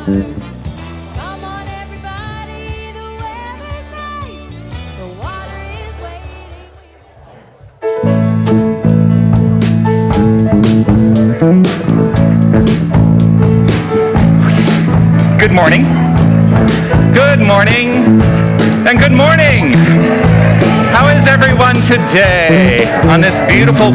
Come on, everybody, the weather's nice. The water is waiting. Good morning. Good morning. And good morning. How is everyone today on this beautiful,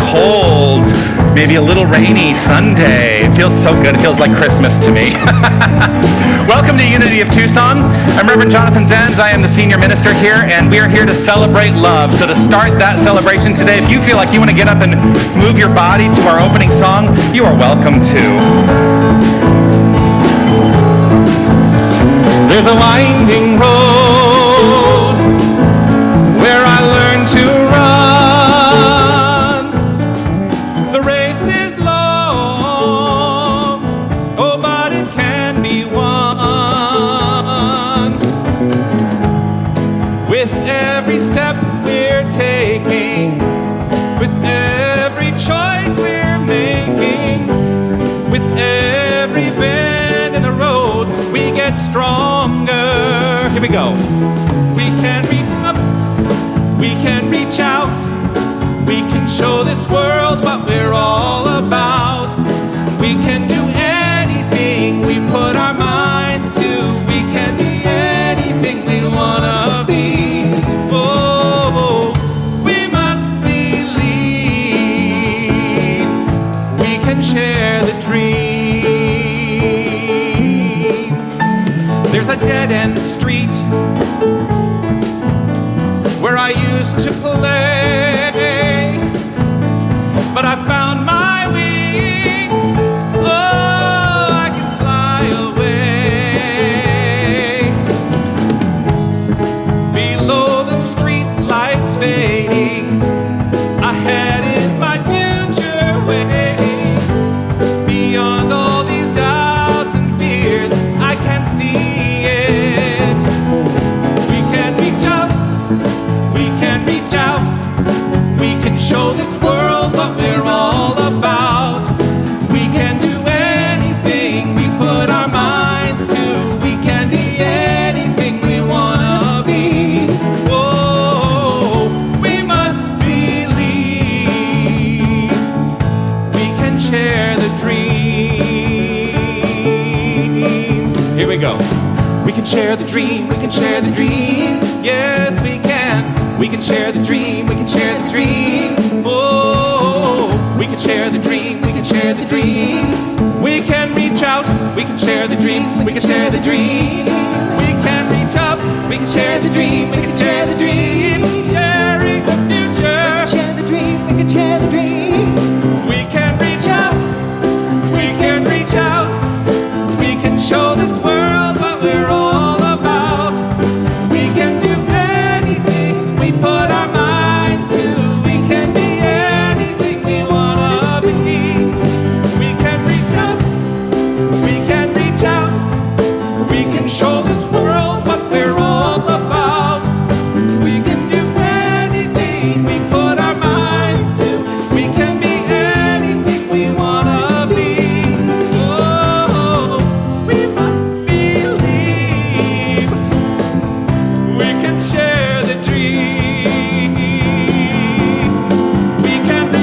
cold, maybe a little rainy Sunday? It feels so good. It feels like Christmas to me. Welcome to Unity of Tucson. I'm Reverend Jonathan Zenz. I am the senior minister here, and we are here to celebrate love. So to start that celebration today, if you feel like you want to get up and move your body to our opening song, you are welcome to. There's a winding road where I learned to run. The race is long, oh, but it can be won. With every step we're taking, with every choice we're making, with every bend in the road, we get stronger. Here we go. We can reach up, we can reach out, we can show this world what we're all about. We can do anything we put our minds to. We can be anything we wanna be. Oh, we must believe we can share the dream. There's a dead-end street where I used to play, but I found my wings. Oh, I can fly away. Below the street lights fading, ahead is my future waiting. Beyond all these doubts and fears, I can see it. We can reach up, we can reach out, we can show this world what we're all about. We can do anything we put our minds to. We can be anything we wanna be. Whoa, we must believe we can share the dream. Here we go. We can share the dream, we can share the dream. Yes, we can. We can share the dream, we can share the dream. Oh, we can share the dream, we can share the dream. We can reach out, we can share the dream, we can share the dream. We can reach up, we can share the dream, we can share the dream. Sharing the future. We can share the dream, we can share the dream. We can reach up, we can reach out. We can show this world what we're all about. We can do anything we put our minds to. We can be anything we wanna be. We can reach up, we can reach out. We can show this world what we're all about. We can do anything we put our minds to. We can be anything we wanna be. Oh, we must believe we can share the dream. We can be.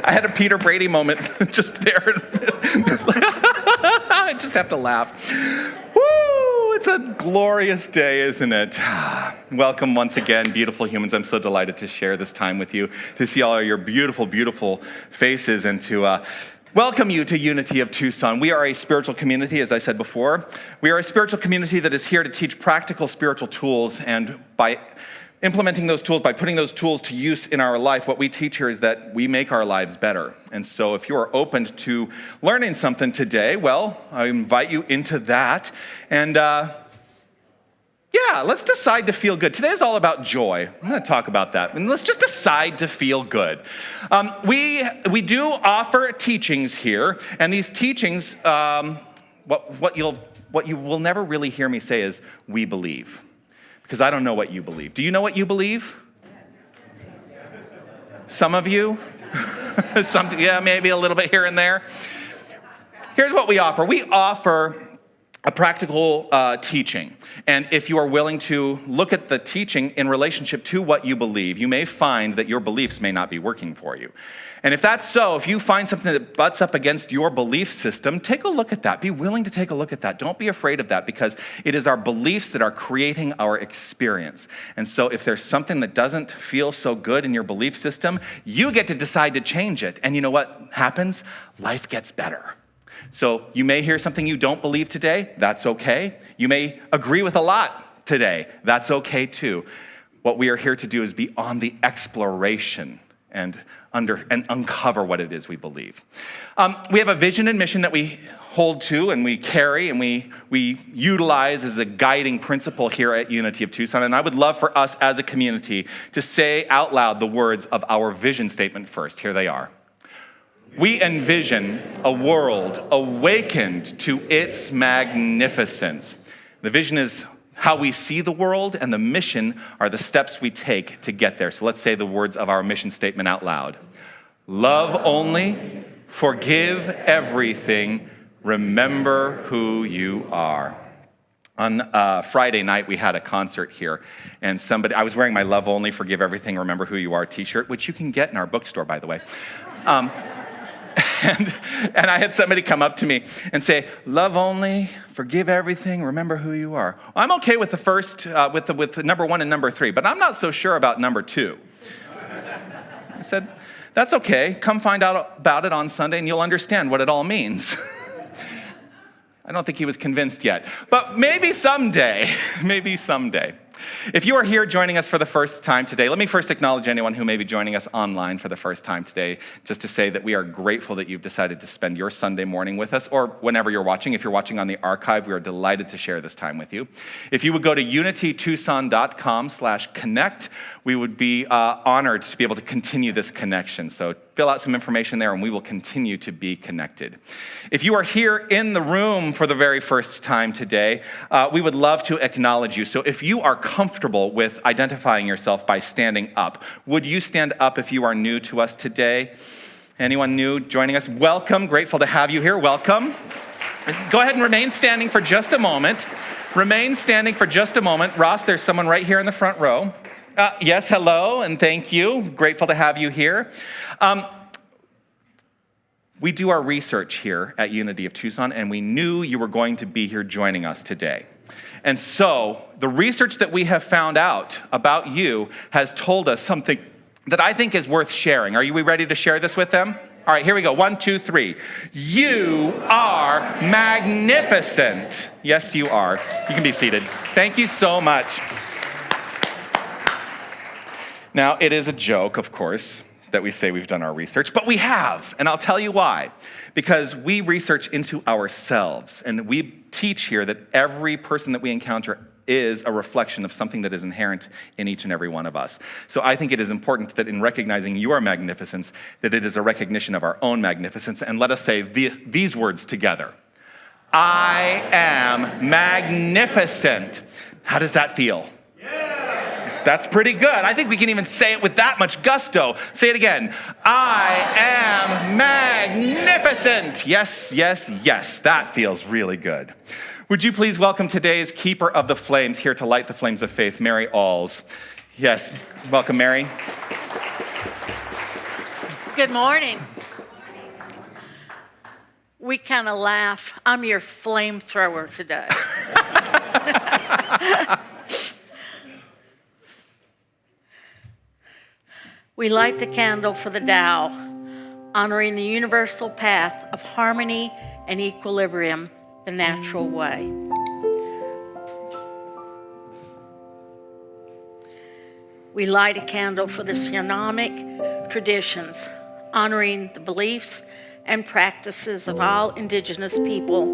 I had a Peter Brady moment just there. I just have to laugh. Woo! It's a glorious day, isn't it? Welcome once again, beautiful humans. I'm so delighted to share this time with you, to see all your beautiful, beautiful faces, and to welcome you to Unity of Tucson. We are a spiritual community, as I said before. We are a spiritual community that is here to teach practical spiritual tools, and by implementing those tools, by putting those tools to use in our life, what we teach here is that we make our lives better. And so if you are open to learning something today, well, I invite you into that. And yeah, let's decide to feel good. Today is all about joy. I'm going to talk about that. And let's just decide to feel good. We do offer teachings here, and these teachings, what you will never really hear me say is, we believe. Because I don't know what you believe. Do you know what you believe? Some of you, maybe a little bit here and there. Here's what we offer. We offer a practical teaching. And if you are willing to look at the teaching in relationship to what you believe, you may find that your beliefs may not be working for you. And if that's so, if you find something that butts up against your belief system, take a look at that. Be willing to take a look at that. Don't be afraid of that, because it is our beliefs that are creating our experience. And so if there's something that doesn't feel so good in your belief system, you get to decide to change it. And you know what happens? Life gets better. So you may hear something you don't believe today. That's okay. You may agree with a lot today. That's okay too. What we are here to do is be on the exploration and uncover what it is we believe. We have a vision and mission that we hold to and we carry and we utilize as a guiding principle here at Unity of Tucson. And I would love for us as a community to say out loud the words of our vision statement first. Here they are. We envision a world awakened to its magnificence. The vision is how we see the world, and the mission are the steps we take to get there. So let's say the words of our mission statement out loud. Love only, forgive everything, remember who you are. On Friday night, we had a concert here, and I was wearing my Love Only, Forgive Everything, Remember Who You Are t-shirt, which you can get in our bookstore, by the way. And I had somebody come up to me and say, love only, forgive everything, remember who you are. Well, I'm okay with the first, with the number 1 and number 3, but I'm not so sure about number 2. I said, that's okay. Come find out about it on Sunday and you'll understand what it all means. I don't think he was convinced yet, but maybe someday, maybe someday. If you are here joining us for the first time today, let me first acknowledge anyone who may be joining us online for the first time today, just to say that we are grateful that you've decided to spend your Sunday morning with us, or whenever you're watching. If you're watching on the archive, we are delighted to share this time with you. If you would go to unitytucson.com/connect, we would be honored to be able to continue this connection. So fill out some information there and we will continue to be connected. If you are here in the room for the very first time today, we would love to acknowledge you. So if you are comfortable with identifying yourself by standing up, would you stand up if you are new to us today? Anyone new joining us? Welcome, grateful to have you here, welcome. Go ahead and remain standing for just a moment. Remain standing for just a moment. Ross, there's someone right here in the front row. Yes, hello, and thank you. Grateful to have you here. We do our research here at Unity of Tucson, and we knew you were going to be here joining us today. And so the research that we have found out about you has told us something that I think is worth sharing. Are we ready to share this with them? All right, here we go. 1, 2, 3. You are magnificent. Yes, you are. You can be seated. Thank you so much. Now, it is a joke, of course, that we say we've done our research, but we have, and I'll tell you why. Because we research into ourselves, and we teach here that every person that we encounter is a reflection of something that is inherent in each and every one of us. So I think it is important that in recognizing your magnificence, that it is a recognition of our own magnificence, and let us say these words together. I am magnificent. How does that feel? That's pretty good. I think we can even say it with that much gusto. Say it again. I am magnificent. Yes, yes, yes. That feels really good. Would you please welcome today's keeper of the flames here to light the flames of faith, Mary Alls. Yes, welcome, Mary. Good morning. We kind of laugh. I'm your flamethrower today. We light the candle for the Tao, honoring the universal path of harmony and equilibrium, the natural way. We light a candle for the Shamanic traditions, honoring the beliefs and practices of all indigenous people,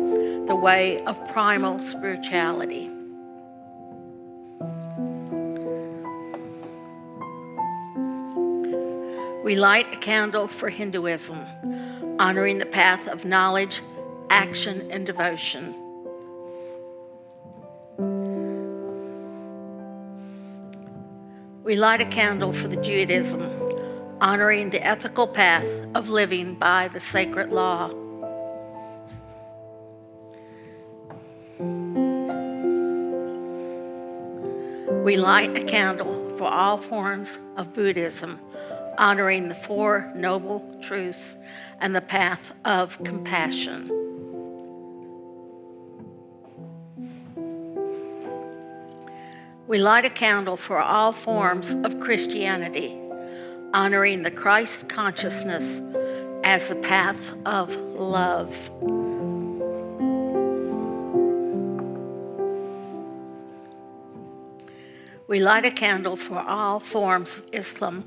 the way of primal spirituality. We light a candle for Hinduism, honoring the path of knowledge, action, and devotion. We light a candle for the Judaism, honoring the ethical path of living by the sacred law. We light a candle for all forms of Buddhism, honoring the Four Noble Truths and the path of compassion. We light a candle for all forms of Christianity, honoring the Christ consciousness as the path of love. We light a candle for all forms of Islam,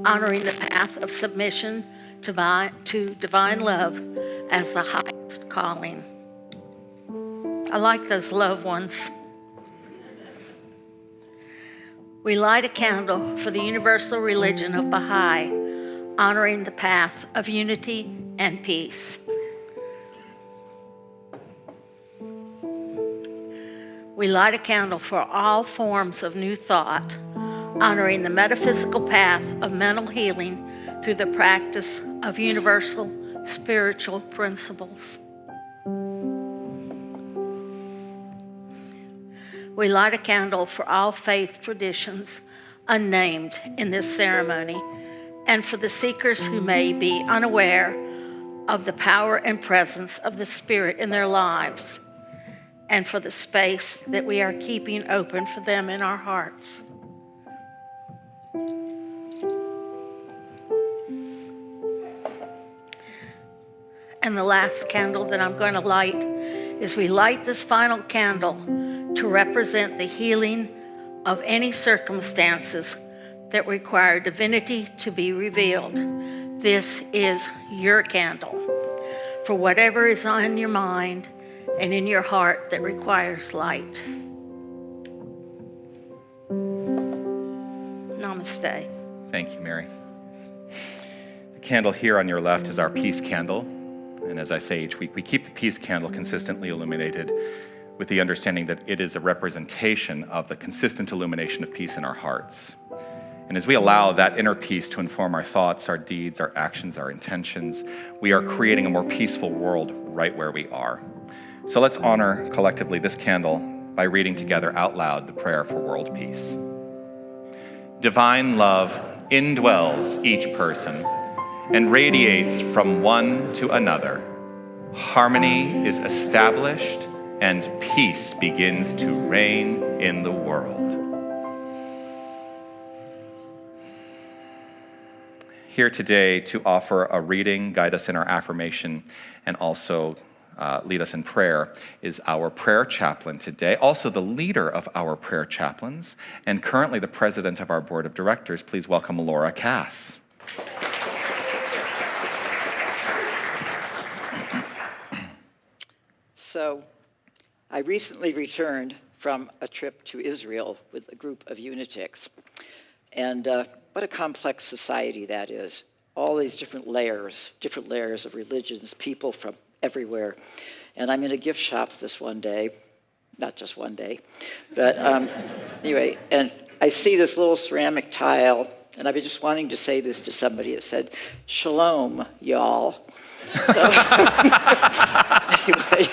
honoring the path of submission to divine love as the highest calling. I like those love ones. We light a candle for the universal religion of Baha'i, honoring the path of unity and peace. We light a candle for all forms of new thought, honoring the metaphysical path of mental healing through the practice of universal spiritual principles. We light a candle for all faith traditions unnamed in this ceremony, and for the seekers who may be unaware of the power and presence of the Spirit in their lives, and for the space that we are keeping open for them in our hearts. And the last candle that I'm going to light is we light this final candle to represent the healing of any circumstances that require divinity to be revealed. This is your candle for whatever is on your mind and in your heart that requires light. Namaste. Thank you, Mary. The candle here on your left is our peace candle. And as I say each week, we keep the peace candle consistently illuminated with the understanding that it is a representation of the consistent illumination of peace in our hearts. And as we allow that inner peace to inform our thoughts, our deeds, our actions, our intentions, we are creating a more peaceful world right where we are. So let's honor collectively this candle by reading together out loud the prayer for world peace. Divine love indwells each person and radiates from one to another. Harmony is established and peace begins to reign in the world. Here today to offer a reading, guide us in our affirmation, and also lead us in prayer is our prayer chaplain today, also the leader of our prayer chaplains, and currently the president of our board of directors. Please welcome Laura Cass. So, I recently returned from a trip to Israel with a group of Unitics. And what a complex society that is. All these different layers of religions, people from everywhere. And I'm in a gift shop this one day, not just one day, but anyway, and I see this little ceramic tile, and I've been just wanting to say this to somebody. It said, "Shalom, y'all." So, anyway.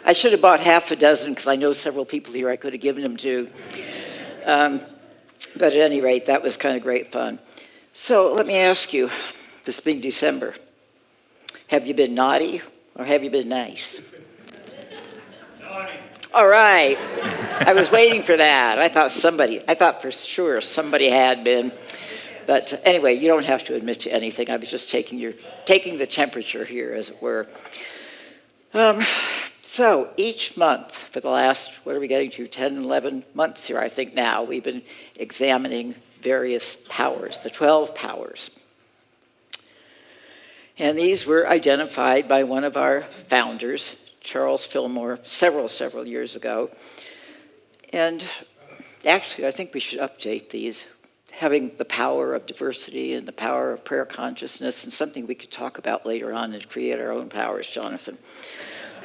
I should have bought half a dozen because I know several people here I could have given them to. But at any rate, that was kind of great fun. So let me ask you, this being December, have you been naughty or have you been nice? Naughty. All right. I was waiting for that. I thought for sure somebody had been. But anyway, you don't have to admit to anything. I was just taking the temperature here, as it were. So each month for the last, what are we getting to, 10, 11 months here, I think now, we've been examining various powers, the 12 powers. And these were identified by one of our founders, Charles Fillmore, several years ago. And actually, I think we should update these, having the power of diversity and the power of prayer consciousness, and something we could talk about later on and create our own powers, Jonathan.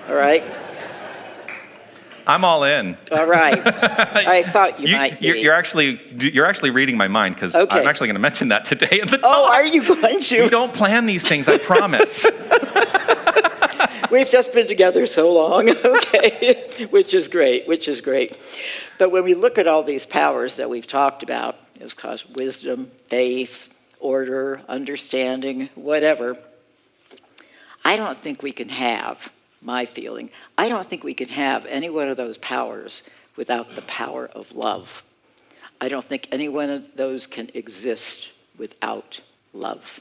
All right? I'm all in. All right. I thought you might be. You're actually reading my mind, because Okay. I'm actually going to mention that today in the talk. Oh, are you going to? We don't plan these things, I promise. We've just been together so long, okay, which is great. But when we look at all these powers that we've talked about, it's called wisdom, faith, order, understanding, whatever, I don't think we can have, my feeling, I don't think we can have any one of those powers without the power of love. I don't think any one of those can exist without love.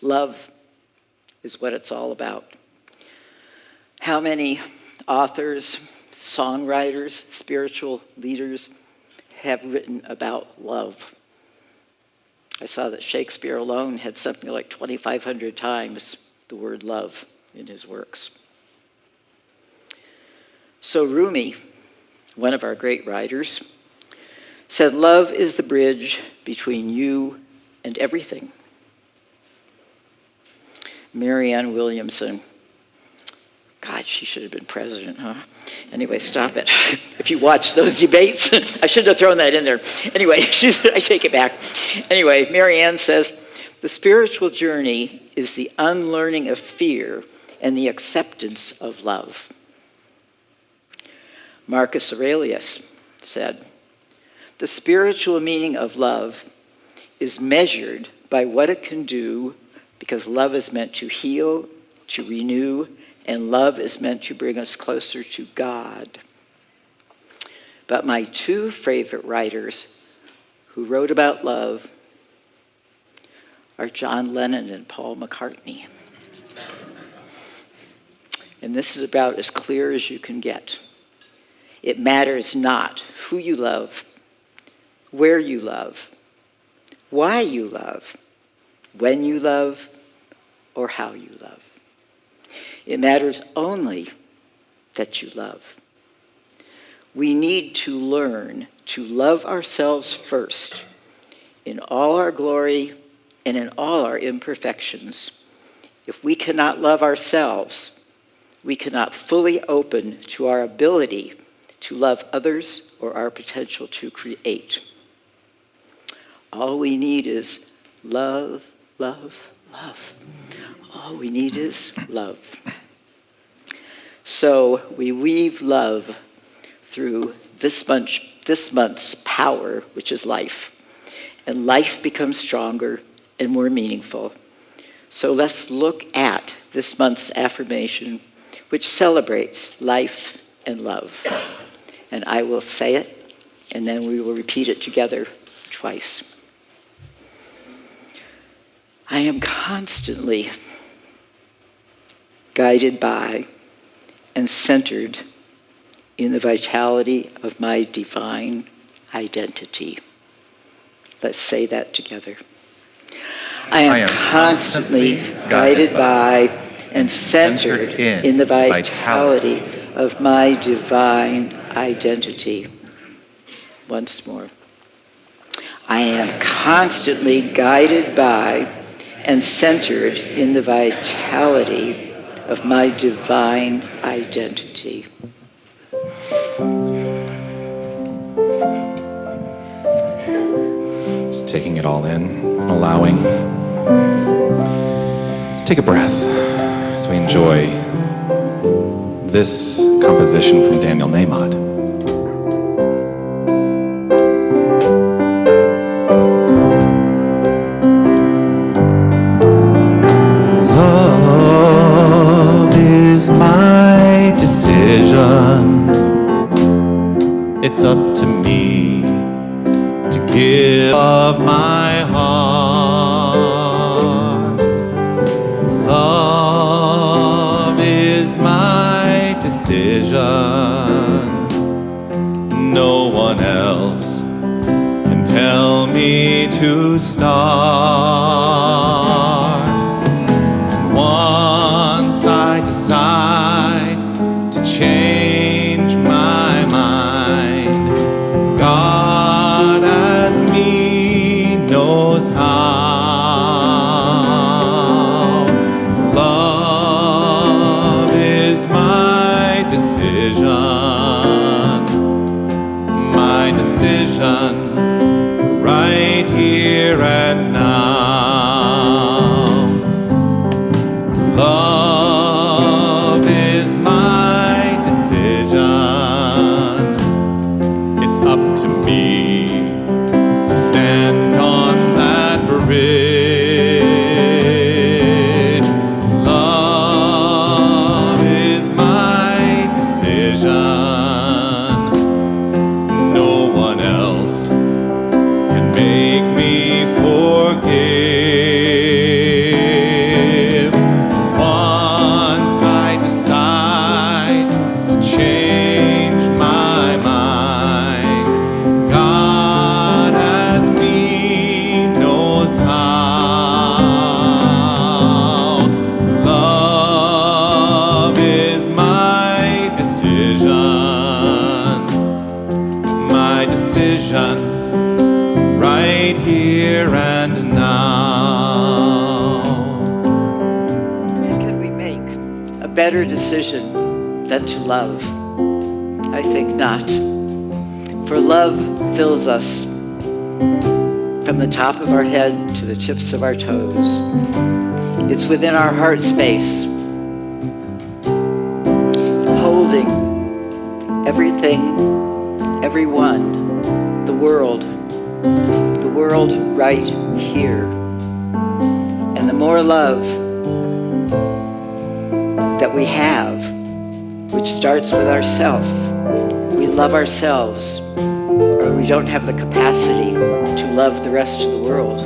Love is what it's all about. How many authors, songwriters, spiritual leaders have written about love? I saw that Shakespeare alone had something like 2,500 times the word love in his works. So Rumi, one of our great writers, said, "Love is the bridge between you and everything." Marianne Williamson, God, she should have been president, huh? Anyway, stop it. If you watch those debates, I shouldn't have thrown that in there. Anyway, I take it back. Anyway, Marianne says, "The spiritual journey is the unlearning of fear and the acceptance of love." Marcus Aurelius said, "The spiritual meaning of love is measured by what it can do, because love is meant to heal, to renew, and love is meant to bring us closer to God." But my two favorite writers who wrote about love are John Lennon and Paul McCartney. And this is about as clear as you can get. It matters not who you love, where you love, why you love, when you love, or how you love. It matters only that you love. We need to learn to love ourselves first in all our glory and in all our imperfections. If we cannot love ourselves, we cannot fully open to our ability to love others or our potential to create. All we need is love, love, love. All we need is love. So we weave love through this month's power, which is life. And life becomes stronger and more meaningful. So let's look at this month's affirmation, which celebrates life and love. And I will say it, and then we will repeat it together twice. I am constantly guided by and centered in the vitality of my divine identity. Let's say that together. I am constantly guided by and centered in the vitality of my divine identity. Once more. I am constantly guided by and centered in the vitality of my divine identity. Just taking it all in, allowing. Let's take a breath as we enjoy this composition from Daniel Nahmod. Love is my decision. It's up to me to give of my heart. Love is my decision. No one else can tell me to start. And once I decide to change my mind, God as me knows how. Love is my decision right here and now. Love is my decision. It's up to me to stand on that bridge. Love is my decision. No one else can make me forgive. Once I decide to change my mind, God as me knows how. Love is my decision right here and now. Can we make a better decision than to love? I think not. For love fills us from the top of our head to the tips of our toes. It's within our heart space, holding everything, everyone, the world right here. And the more love that we have, which starts with ourselves, we love ourselves, or we don't have the capacity to love the rest of the world.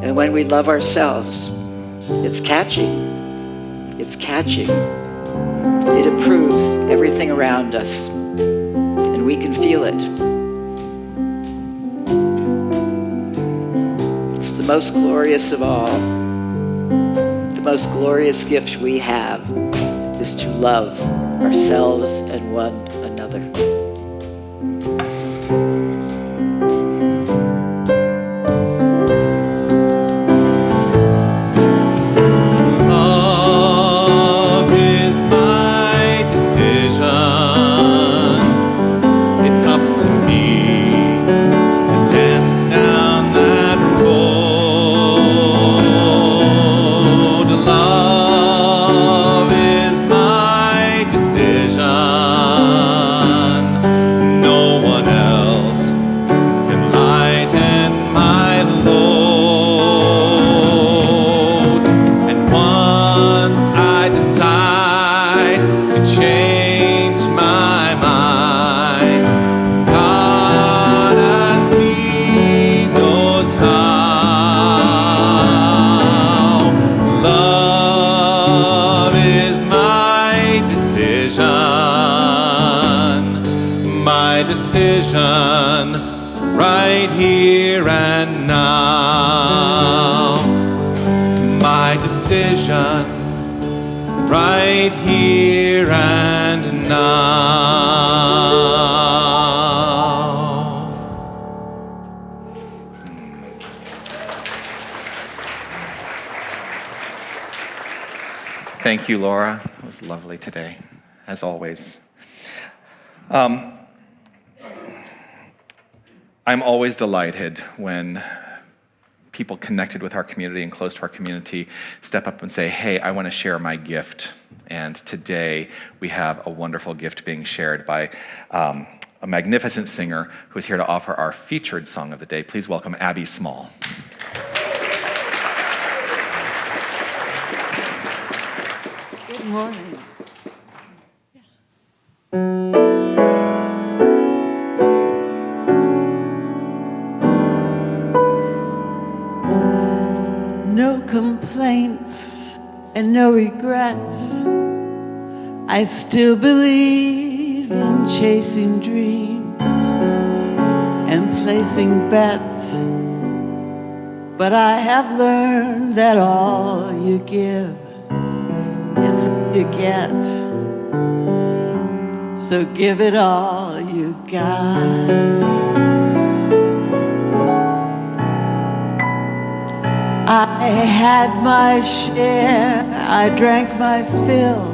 And when we love ourselves, it's catching. It's catching. It improves everything around us, and we can feel it. It's the most glorious of all. The most glorious gift we have is to love ourselves and one another. Love is my decision. It's up to me to dance down that road. Love is my decision. No one else can lighten my load. And once I decide to change my mind, God as me knows how. Love is my decision right here and now. My decision right here and now. Thank you, Laura. It was lovely today, as always. I'm always delighted when people connected with our community and close to our community step up and say, hey, I want to share my gift. And today we have a wonderful gift being shared by a magnificent singer who is here to offer our featured song of the day. Please welcome Abby Small. Good morning. No complaints and no regrets. I still believe in chasing dreams and placing bets. But I have learned that all you give, it's all you get. So give it all you got. I had my share, I drank my fill,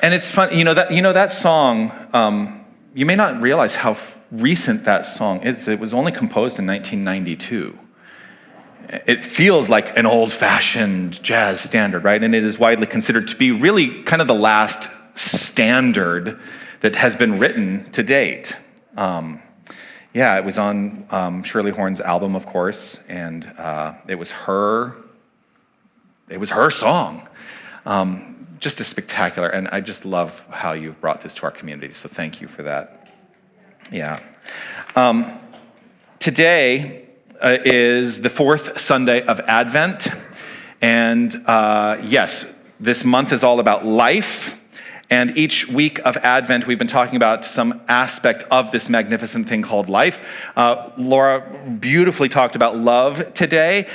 And it's fun, that song, you may not realize how recent that song is. It was only composed in 1992. It feels like an old-fashioned jazz standard, right? And it is widely considered to be really kind of the last standard that has been written to date. It was on Shirley Horn's album, of course, and it was her song. Just a spectacular, and I just love how you've brought this to our community, so thank you for that. Yeah. Today is the fourth Sunday of Advent, and yes, this month is all about life. And each week of Advent, we've been talking about some aspect of this magnificent thing called life. Laura beautifully talked about love today,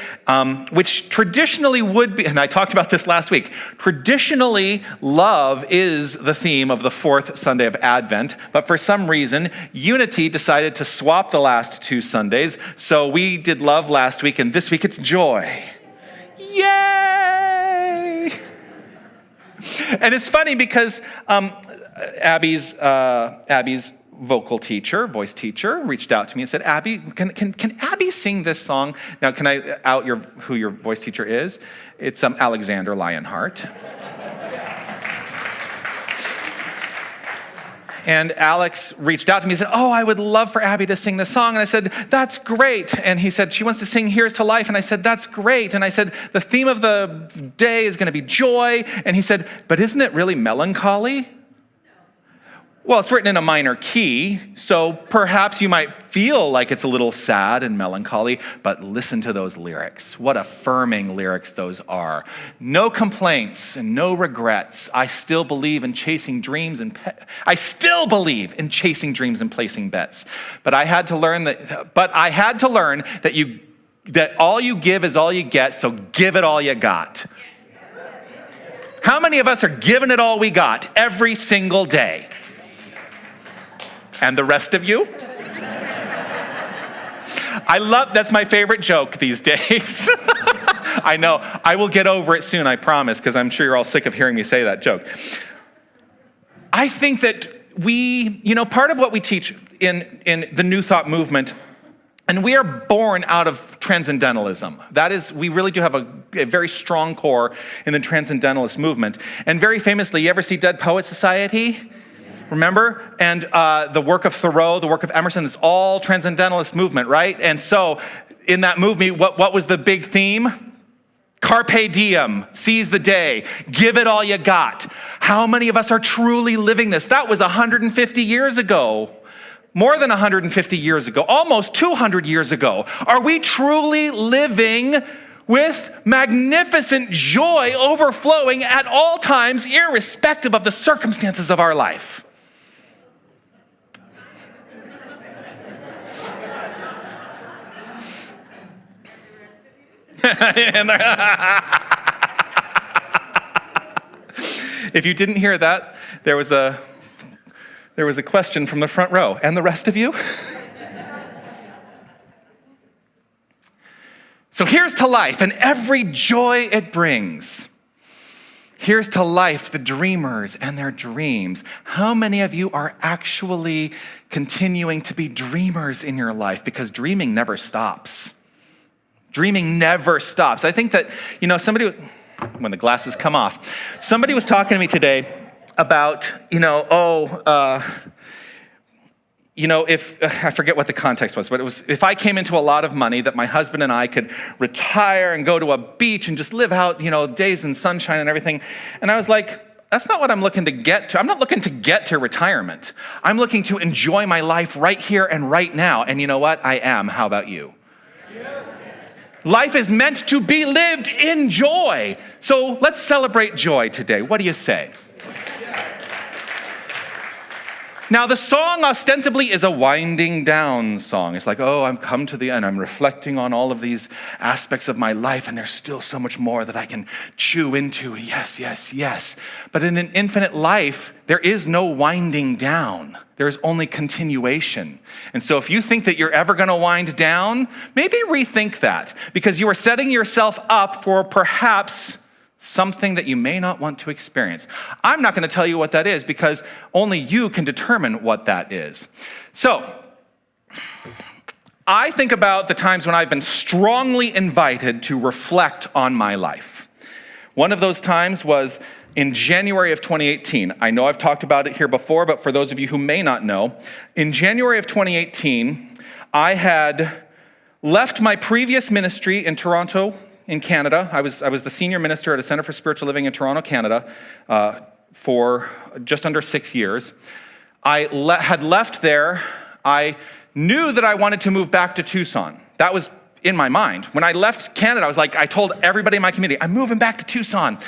which traditionally would be, and I talked about this last week, traditionally love is the theme of the fourth Sunday of Advent, but for some reason, Unity decided to swap the last two Sundays, so we did love last week, and this week it's joy. Yay! And it's funny because Abby's vocal teacher, voice teacher, reached out to me and said, Abby, can Abby sing this song? Now, can I out who your voice teacher is? It's Alexander Lionheart. And Alex reached out to me and said, I would love for Abby to sing this song. And I said, that's great. And he said, she wants to sing Here's to Life. And I said, that's great. And I said, the theme of the day is going to be joy. And he said, but isn't it really melancholy? Well, it's written in a minor key, so perhaps you might feel like it's a little sad and melancholy, but listen to those lyrics. What affirming lyrics those are. No complaints and no regrets. I still believe in chasing dreams and placing bets. But I had to learn that all you give is all you get, so give it all you got. How many of us are giving it all we got every single day? And the rest of you? That's my favorite joke these days. I know, I will get over it soon, I promise, because I'm sure you're all sick of hearing me say that joke. I think that part of what we teach in the New Thought movement, and we are born out of transcendentalism. That is, we really do have a very strong core in the transcendentalist movement. And very famously, you ever see Dead Poets Society? Remember? And the work of Thoreau, the work of Emerson, it's all transcendentalist movement, right? And so in that movie, what was the big theme? Carpe diem, seize the day, give it all you got. How many of us are truly living this? That was 150 years ago. More than 150 years ago, almost 200 years ago. Are we truly living with magnificent joy overflowing at all times, irrespective of the circumstances of our life? If you didn't hear that, there was a question from the front row. And the rest of you? So here's to life and every joy it brings. Here's to life, the dreamers and their dreams. How many of you are actually continuing to be dreamers in your life? Because dreaming never stops. Dreaming never stops. I think that, when the glasses come off, somebody was talking to me today about, if, I forget what the context was, but it was, if I came into a lot of money, that my husband and I could retire and go to a beach and just live out, days in sunshine and everything. And I was like, that's not what I'm looking to get to. I'm not looking to get to retirement. I'm looking to enjoy my life right here and right now. And you know what? I am. How about you? Yes. Life is meant to be lived in joy. So let's celebrate joy today. What do you say? Now, the song ostensibly is a winding down song. It's like, I've come to the end. I'm reflecting on all of these aspects of my life, and there's still so much more that I can chew into. Yes, yes, yes. But in an infinite life, there is no winding down. There is only continuation. And so if you think that you're ever going to wind down, maybe rethink that, because you are setting yourself up for perhaps something that you may not want to experience. I'm not going to tell you what that is because only you can determine what that is. So, I think about the times when I've been strongly invited to reflect on my life. One of those times was in January of 2018. I know I've talked about it here before, but for those of you who may not know, in January of 2018, I had left my previous ministry in Toronto, in Canada. I was the senior minister at a Center for Spiritual Living in Toronto, Canada, for just under 6 years. I had left there. I knew that I wanted to move back to Tucson. That was in my mind. When I left Canada, I told everybody in my community, I'm moving back to Tucson.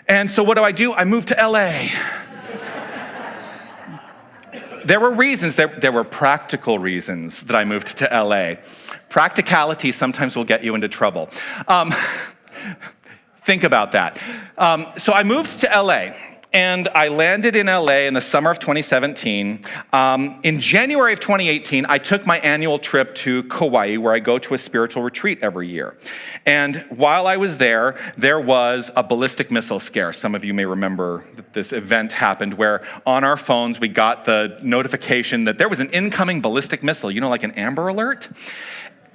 And so what do? I moved to LA. There were reasons, there were practical reasons that I moved to LA. Practicality sometimes will get you into trouble. Think about that. So I moved to LA. And I landed in LA in the summer of 2017. In January of 2018, I took my annual trip to Kauai, where I go to a spiritual retreat every year. And while I was there, there was a ballistic missile scare. Some of you may remember that this event happened where on our phones, we got the notification that there was an incoming ballistic missile, like an Amber Alert.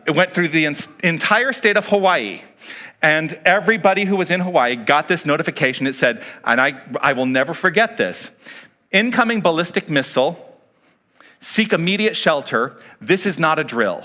It went through the entire state of Hawaii. And everybody who was in Hawaii got this notification. It said, and I will never forget this, incoming ballistic missile, seek immediate shelter. This is not a drill.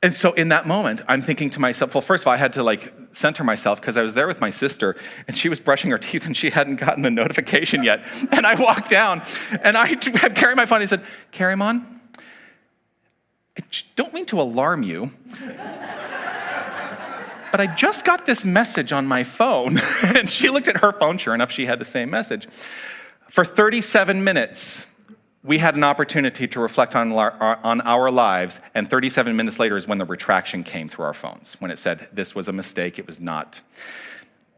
And so in that moment, I'm thinking to myself, well, first of all, I had to center myself because I was there with my sister and she was brushing her teeth and she hadn't gotten the notification yet. And I walked down and I had Carrie my phone. He said, Carrie, Mon, I don't mean to alarm you, but I just got this message on my phone. And she looked at her phone. Sure enough, she had the same message. For 37 minutes, we had an opportunity to reflect on our lives, and 37 minutes later is when the retraction came through our phones, when it said this was a mistake, it was not.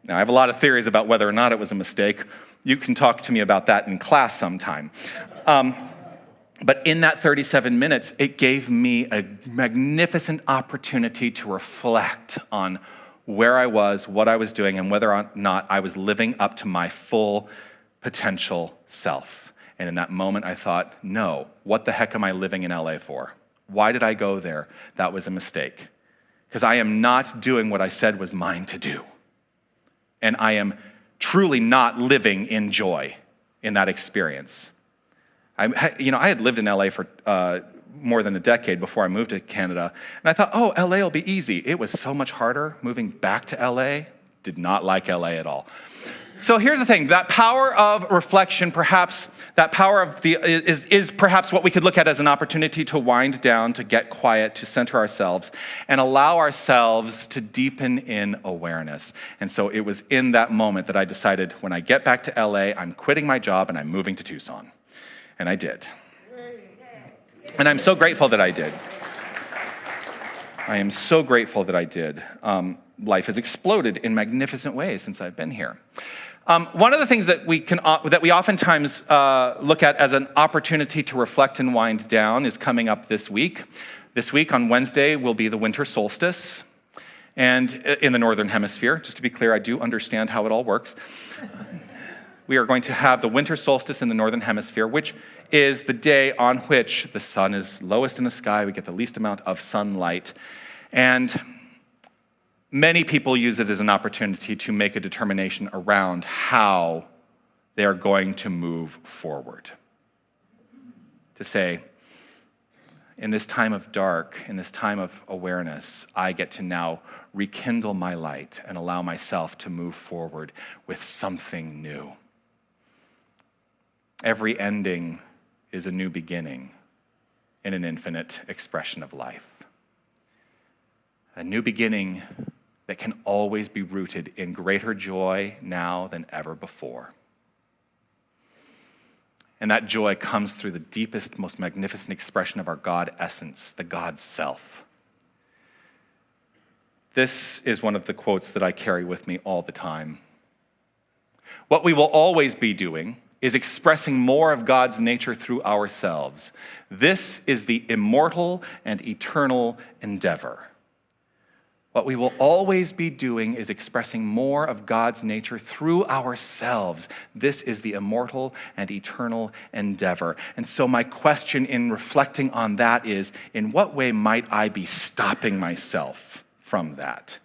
Now, I have a lot of theories about whether or not it was a mistake. You can talk to me about that in class sometime. But in that 37 minutes, it gave me a magnificent opportunity to reflect on where I was, what I was doing, and whether or not I was living up to my full potential self. And in that moment, I thought, no, what the heck am I living in LA for? Why did I go there? That was a mistake. Because I am not doing what I said was mine to do. And I am truly not living in joy in that experience. I had lived in LA for more than a decade before I moved to Canada, and I thought, oh, LA will be easy. It was so much harder moving back to LA. Did not like LA at all. So here's the thing, that power of reflection, perhaps, that power of is perhaps what we could look at as an opportunity to wind down, to get quiet, to center ourselves, and allow ourselves to deepen in awareness. And so it was in that moment that I decided, when I get back to LA, I'm quitting my job and I'm moving to Tucson. And I did. And I'm so grateful that I did. I am so grateful that I did. Life has exploded in magnificent ways since I've been here. One of the things that we oftentimes look at as an opportunity to reflect and wind down is coming up this week. This week on Wednesday will be the winter solstice, and in the Northern Hemisphere. Just to be clear, I do understand how it all works. We are going to have the winter solstice in the Northern Hemisphere, which is the day on which the sun is lowest in the sky. We get the least amount of sunlight. And many people use it as an opportunity to make a determination around how they are going to move forward. To say, in this time of dark, in this time of awareness, I get to now rekindle my light and allow myself to move forward with something new. Every ending is a new beginning in an infinite expression of life. A new beginning that can always be rooted in greater joy now than ever before. And that joy comes through the deepest, most magnificent expression of our God essence, the God self. This is one of the quotes that I carry with me all the time. What we will always be doing is expressing more of God's nature through ourselves. This is the immortal and eternal endeavor. What we will always be doing is expressing more of God's nature through ourselves. This is the immortal and eternal endeavor. And so my question in reflecting on that is, in what way might I be stopping myself from that?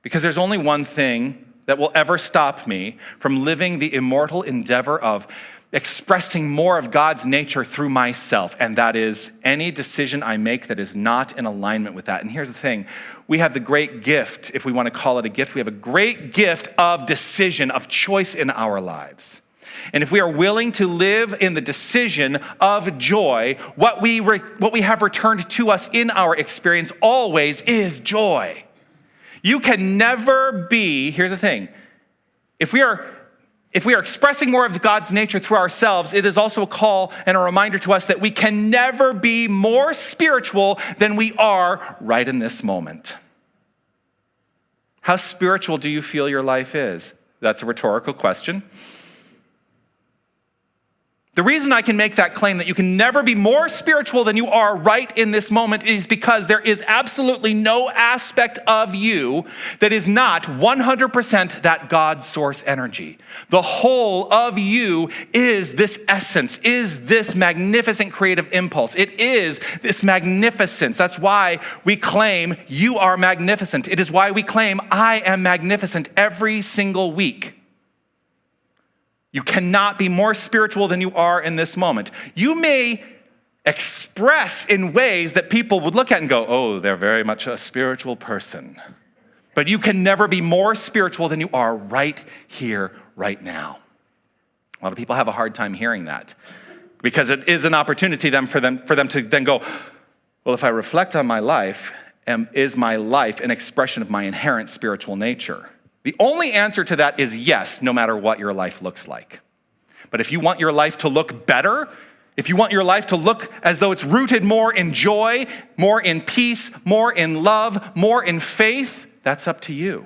Because there's only one thing that will ever stop me from living the immortal endeavor of expressing more of God's nature through myself, and that is any decision I make that is not in alignment with that. And here's the thing, we have the great gift, if we want to call it a gift, we have a great gift of decision, of choice in our lives. And if we are willing to live in the decision of joy, what we have returned to us in our experience always is joy. You can never be, here's the thing, if we are expressing more of God's nature through ourselves, it is also a call and a reminder to us that we can never be more spiritual than we are right in this moment. How spiritual do you feel your life is? That's a rhetorical question. The reason I can make that claim that you can never be more spiritual than you are right in this moment is because there is absolutely no aspect of you that is not 100% that God source energy. The whole of you is this essence, is this magnificent creative impulse. It is this magnificence. That's why we claim you are magnificent. It is why we claim I am magnificent every single week. You cannot be more spiritual than you are in this moment. You may express in ways that people would look at and go, oh, they're very much a spiritual person. But you can never be more spiritual than you are right here, right now. A lot of people have a hard time hearing that because it is an opportunity for them to then go, well, if I reflect on my life, is my life an expression of my inherent spiritual nature? The only answer to that is yes, no matter what your life looks like. But if you want your life to look better, if you want your life to look as though it's rooted more in joy, more in peace, more in love, more in faith, that's up to you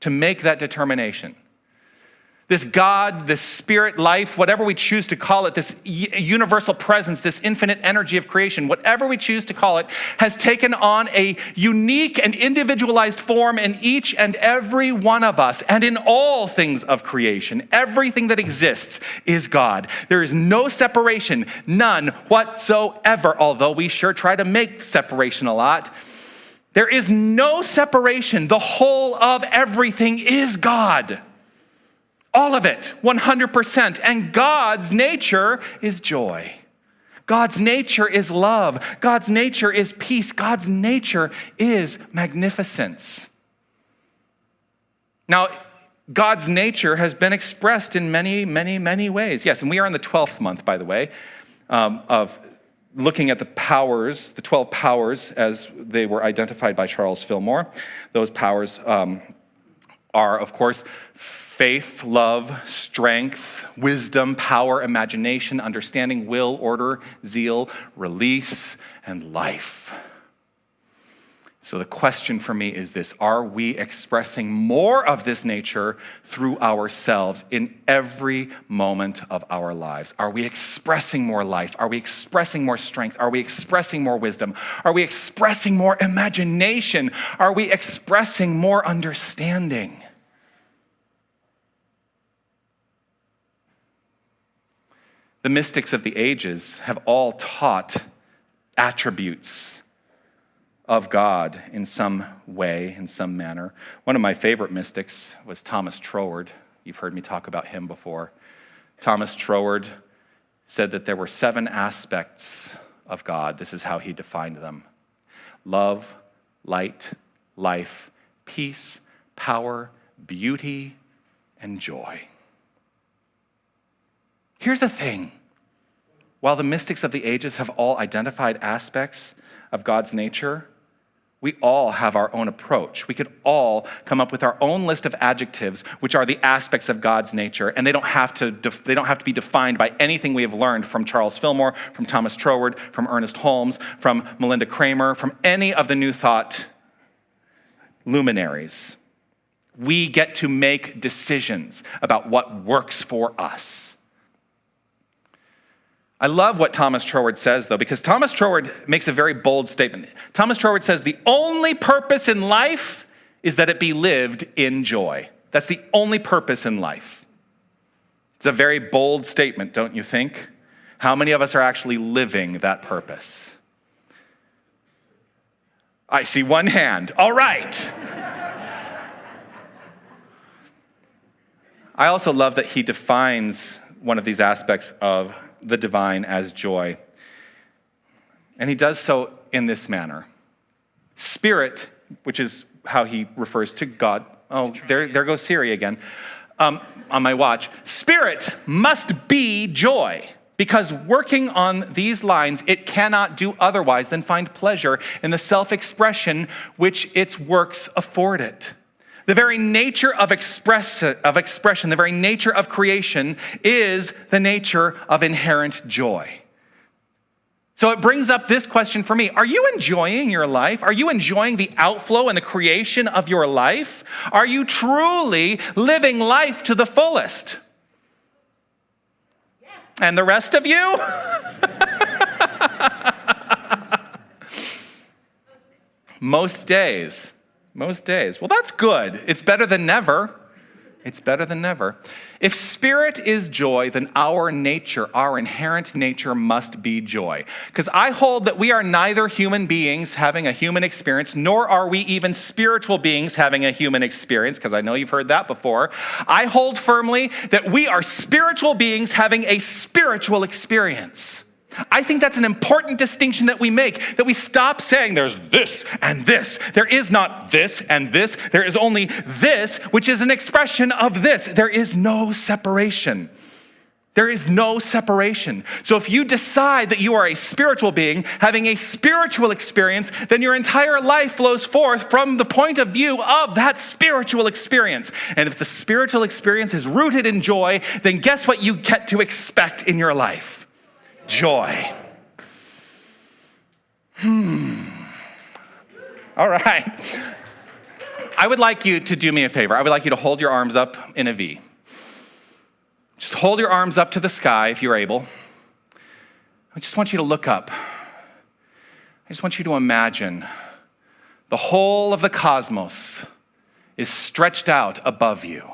to make that determination. This God, this spirit life, whatever we choose to call it, this universal presence, this infinite energy of creation, whatever we choose to call it, has taken on a unique and individualized form in each and every one of us and in all things of creation. Everything that exists is God. There is no separation, none whatsoever, although we sure try to make separation a lot. There is no separation. The whole of everything is God. All of it, 100%. And God's nature is joy. God's nature is love. God's nature is peace. God's nature is magnificence. Now, God's nature has been expressed in many, many, many ways. Yes, and we are in the 12th month, by the way, of looking at the powers, the 12 powers as they were identified by Charles Fillmore. Those powers are, of course, faith, love, strength, wisdom, power, imagination, understanding, will, order, zeal, release, and life. So the question for me is this: are we expressing more of this nature through ourselves in every moment of our lives? Are we expressing more life? Are we expressing more strength? Are we expressing more wisdom? Are we expressing more imagination? Are we expressing more understanding? The mystics of the ages have all taught attributes of God in some way, in some manner. One of my favorite mystics was Thomas Troward. You've heard me talk about him before. Thomas Troward said that there were 7 aspects of God. This is how he defined them: love, light, life, peace, power, beauty, and joy. Here's the thing. While the mystics of the ages have all identified aspects of God's nature, we all have our own approach. We could all come up with our own list of adjectives, which are the aspects of God's nature, and they don't have to be defined by anything we have learned from Charles Fillmore, from Thomas Troward, from Ernest Holmes, from Melinda Kramer, from any of the New Thought luminaries. We get to make decisions about what works for us. I love what Thomas Troward says, though, because Thomas Troward makes a very bold statement. Thomas Troward says, the only purpose in life is that it be lived in joy. That's the only purpose in life. It's a very bold statement, don't you think? How many of us are actually living that purpose? I see one hand. All right. I also love that he defines one of these aspects of the divine as joy. And he does so in this manner. Spirit, which is how he refers to God. Oh, there goes Siri again on my watch. Spirit must be joy, because working on these lines, it cannot do otherwise than find pleasure in the self-expression which its works afford it. The very nature of expression, the very nature of creation is the nature of inherent joy. So it brings up this question for me. Are you enjoying your life? Are you enjoying the outflow and the creation of your life? Are you truly living life to the fullest? Yes. And the rest of you? Most days. Most days. Well, that's good. It's better than never. It's better than never. If spirit is joy, then our nature, our inherent nature must be joy. Because I hold that we are neither human beings having a human experience, nor are we even spiritual beings having a human experience, because I know you've heard that before. I hold firmly that we are spiritual beings having a spiritual experience. I think that's an important distinction that we make, that we stop saying there's this and this. There is not this and this. There is only this, which is an expression of this. There is no separation. There is no separation. So if you decide that you are a spiritual being having a spiritual experience, then your entire life flows forth from the point of view of that spiritual experience. And if the spiritual experience is rooted in joy, then guess what you get to expect in your life? Joy. All right. I would like you to do me a favor. I would like you to hold your arms up in a V. Just hold your arms up to the sky if you're able. I just want you to look up. I just want you to imagine the whole of the cosmos is stretched out above you.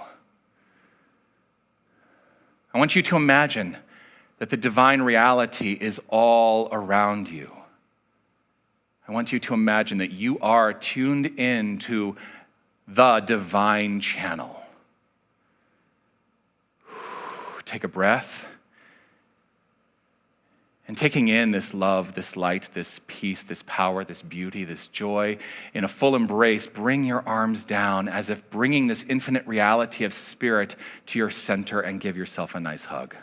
I want you to imagine that the divine reality is all around you. I want you to imagine that you are tuned in to the divine channel. Take a breath. And taking in this love, this light, this peace, this power, this beauty, this joy, in a full embrace, bring your arms down as if bringing this infinite reality of spirit to your center, and give yourself a nice hug.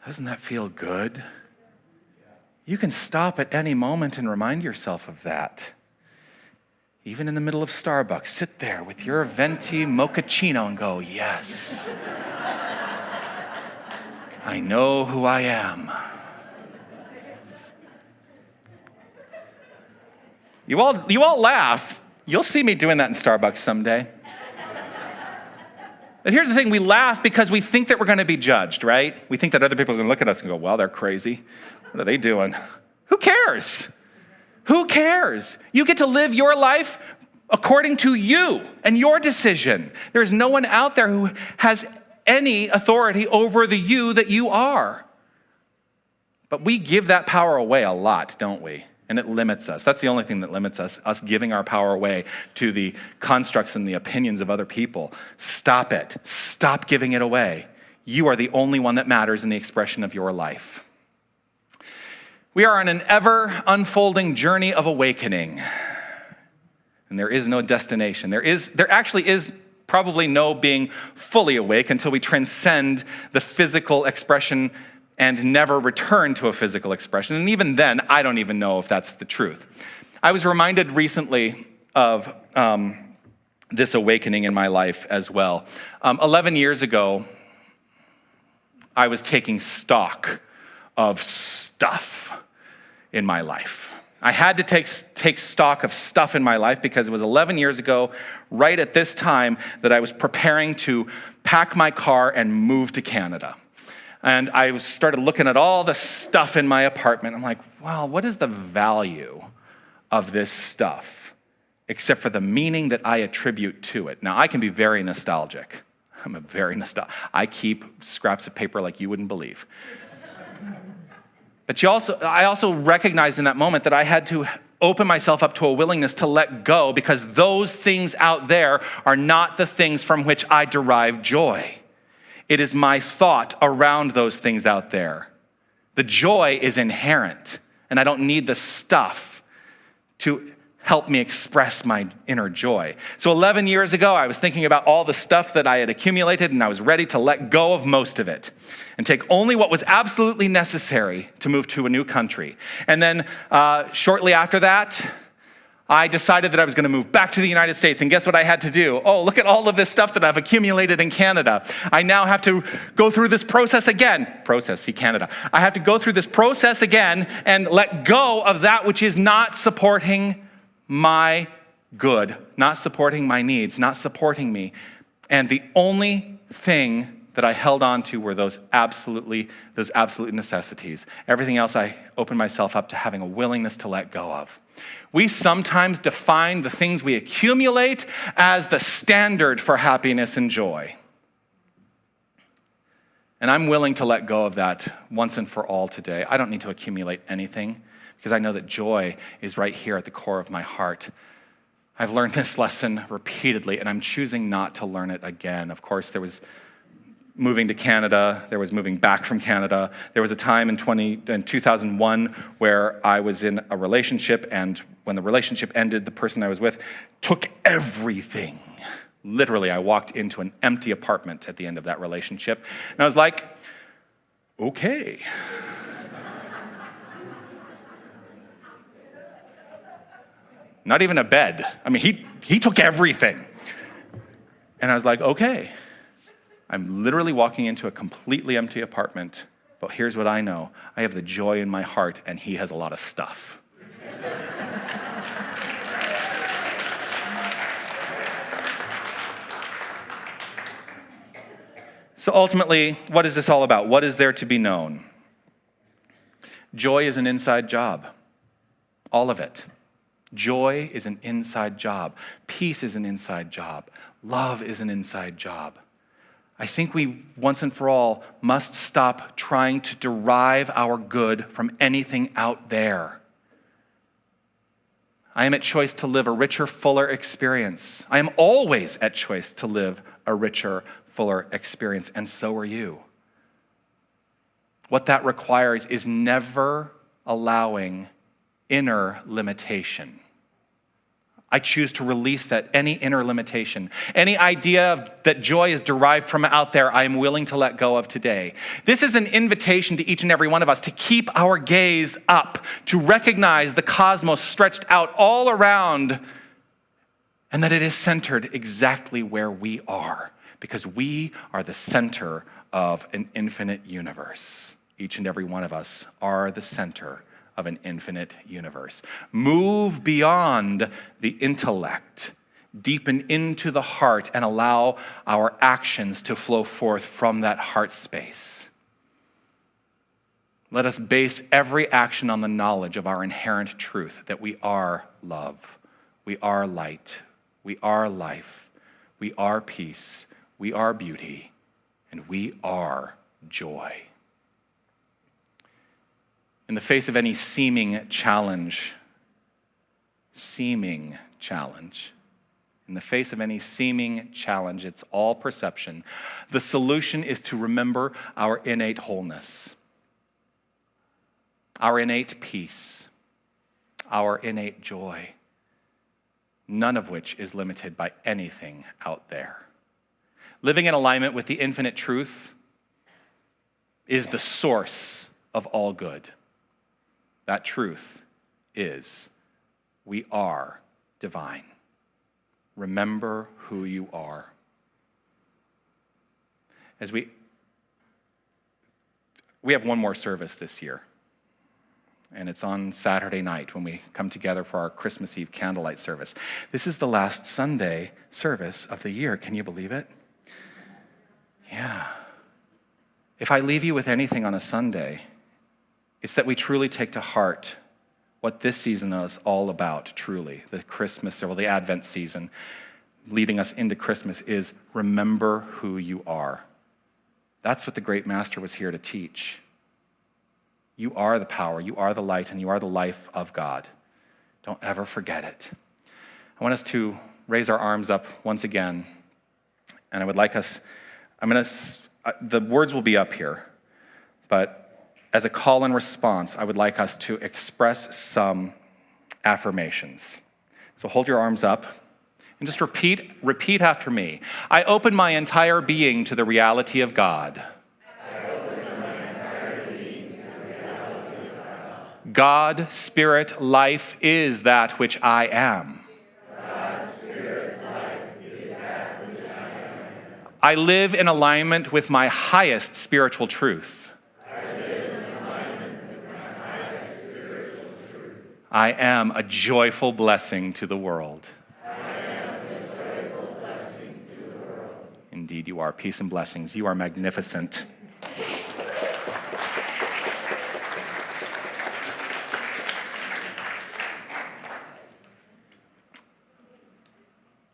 Doesn't that feel good? You can stop at any moment and remind yourself of that. Even in the middle of Starbucks, sit there with your venti mochaccino and go, yes, I know who I am. You all laugh. You'll see me doing that in Starbucks someday. But here's the thing, we laugh because we think that we're going to be judged, right? We think that other people are going to look at us and go, well, they're crazy. What are they doing? Who cares? Who cares? You get to live your life according to you and your decision. There's no one out there who has any authority over the you that you are. But we give that power away a lot, don't we? And it limits us. That's the only thing that limits us giving our power away to the constructs and the opinions of other people. Stop it. Stop giving it away. You are the only one that matters in the expression of your life. We are on an ever unfolding journey of awakening. And there is no destination. There actually is probably no being fully awake until we transcend the physical expression and never return to a physical expression. And even then, I don't even know if that's the truth. I was reminded recently of this awakening in my life as well. 11 years ago, I was taking stock of stuff in my life. I had to take stock of stuff in my life because it was 11 years ago, right at this time, that I was preparing to pack my car and move to Canada. And I started looking at all the stuff in my apartment. I'm like, wow, what is the value of this stuff, except for the meaning that I attribute to it? Now, I can be very nostalgic. I'm a very nostalgic. I keep scraps of paper like you wouldn't believe. But I also recognized in that moment that I had to open myself up to a willingness to let go, because those things out there are not the things from which I derive joy. It is my thought around those things out there. The joy is inherent, and I don't need the stuff to help me express my inner joy. So 11 years ago, I was thinking about all the stuff that I had accumulated, and I was ready to let go of most of it and take only what was absolutely necessary to move to a new country. And then shortly after that, I decided that I was going to move back to the United States, and guess what I had to do? Oh, look at all of this stuff that I've accumulated in Canada. I now have to go through this process again. Canada. I have to go through this process again and let go of that which is not supporting my good, not supporting my needs, not supporting me. And the only thing that I held on to were those absolute necessities. Everything else I opened myself up to having a willingness to let go of. We sometimes define the things we accumulate as the standard for happiness and joy. And I'm willing to let go of that once and for all today. I don't need to accumulate anything because I know that joy is right here at the core of my heart. I've learned this lesson repeatedly, and I'm choosing not to learn it again. Of course, there was moving to Canada, there was moving back from Canada. There was a time in 2001 where I was in a relationship, and when the relationship ended, the person I was with took everything. Literally, I walked into an empty apartment at the end of that relationship, and I was like, okay. Not even a bed. I mean, he took everything. And I was like, okay. I'm literally walking into a completely empty apartment, but here's what I know. I have the joy in my heart, and he has a lot of stuff. So ultimately, what is this all about? What is there to be known? Joy is an inside job. All of it. Joy is an inside job. Peace is an inside job. Love is an inside job. I think we, once and for all, must stop trying to derive our good from anything out there. I am at choice to live a richer, fuller experience. I am always at choice to live a richer, fuller experience, and so are you. What that requires is never allowing inner limitation. I choose to release that, any inner limitation. Any idea that joy is derived from out there, I am willing to let go of today. This is an invitation to each and every one of us to keep our gaze up, to recognize the cosmos stretched out all around, and that it is centered exactly where we are, because we are the center of an infinite universe. Each and every one of us are the center of an infinite universe. Move beyond the intellect, deepen into the heart, and allow our actions to flow forth from that heart space. Let us base every action on the knowledge of our inherent truth, that we are love, we are light, we are life, we are peace, we are beauty, and we are joy. In the face of any seeming challenge, in the face of any seeming challenge, it's all perception. The solution is to remember our innate wholeness, our innate peace, our innate joy, none of which is limited by anything out there. Living in alignment with the infinite truth is the source of all good. That truth is, we are divine. Remember who you are. As we have one more service this year. and it's on Saturday night when we come together for our Christmas Eve candlelight service. This is the last Sunday service of the year. Can you believe it? Yeah. If I leave you with anything on a Sunday, it's that we truly take to heart what this season is all about, truly. The Christmas, or the Advent season leading us into Christmas is remember who you are. That's what the great master was here to teach. You are the power, you are the light, and you are the life of God. Don't ever forget it. I want us to raise our arms up once again, and I would like us, the words will be up here, but as a call and response, I would like us to express some affirmations. So hold your arms up and just repeat after me. I open my entire being to the reality of God. God, Spirit, life is that which I am. I live in alignment with my highest spiritual truth. I am a joyful blessing to the world. Indeed, you are. Peace and blessings. You are magnificent.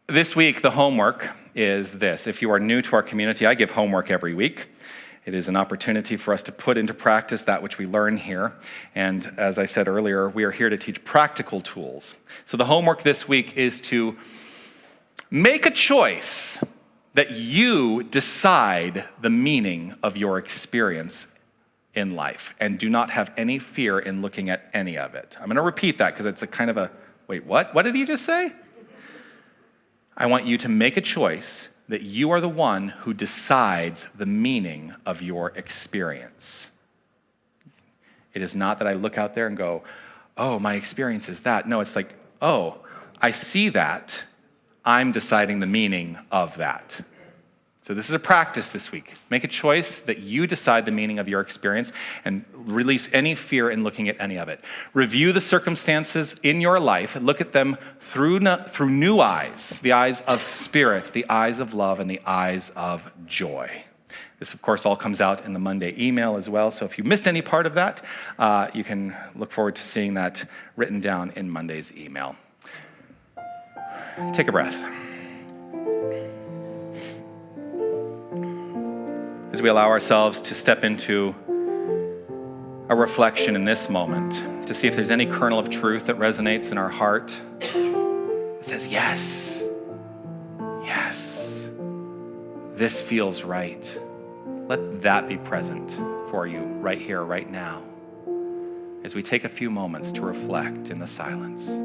This week, the homework is this. If you are new to our community, I give homework every week. It is an opportunity for us to put into practice that which we learn here. And as I said earlier, we are here to teach practical tools. So the homework this week is to make a choice that you decide the meaning of your experience in life and do not have any fear in looking at any of it. I'm going to repeat that because it's a kind of a, wait, what? What did he just say? I want you to make a choice that you are the one who decides the meaning of your experience. It is not that I look out there and go, oh, my experience is that. No, it's like, oh, I see that. I'm deciding the meaning of that. So this is a practice this week. Make a choice that you decide the meaning of your experience and release any fear in looking at any of it. Review the circumstances in your life and look at them through new eyes, the eyes of spirit, the eyes of love, and the eyes of joy. This, of course, all comes out in the Monday email as well. So if you missed any part of that, you can look forward to seeing that written down in Monday's email. Take a breath. As we allow ourselves to step into a reflection in this moment, to see if there's any kernel of truth that resonates in our heart, that says, yes, yes, this feels right. Let that be present for you right here, right now, as we take a few moments to reflect in the silence.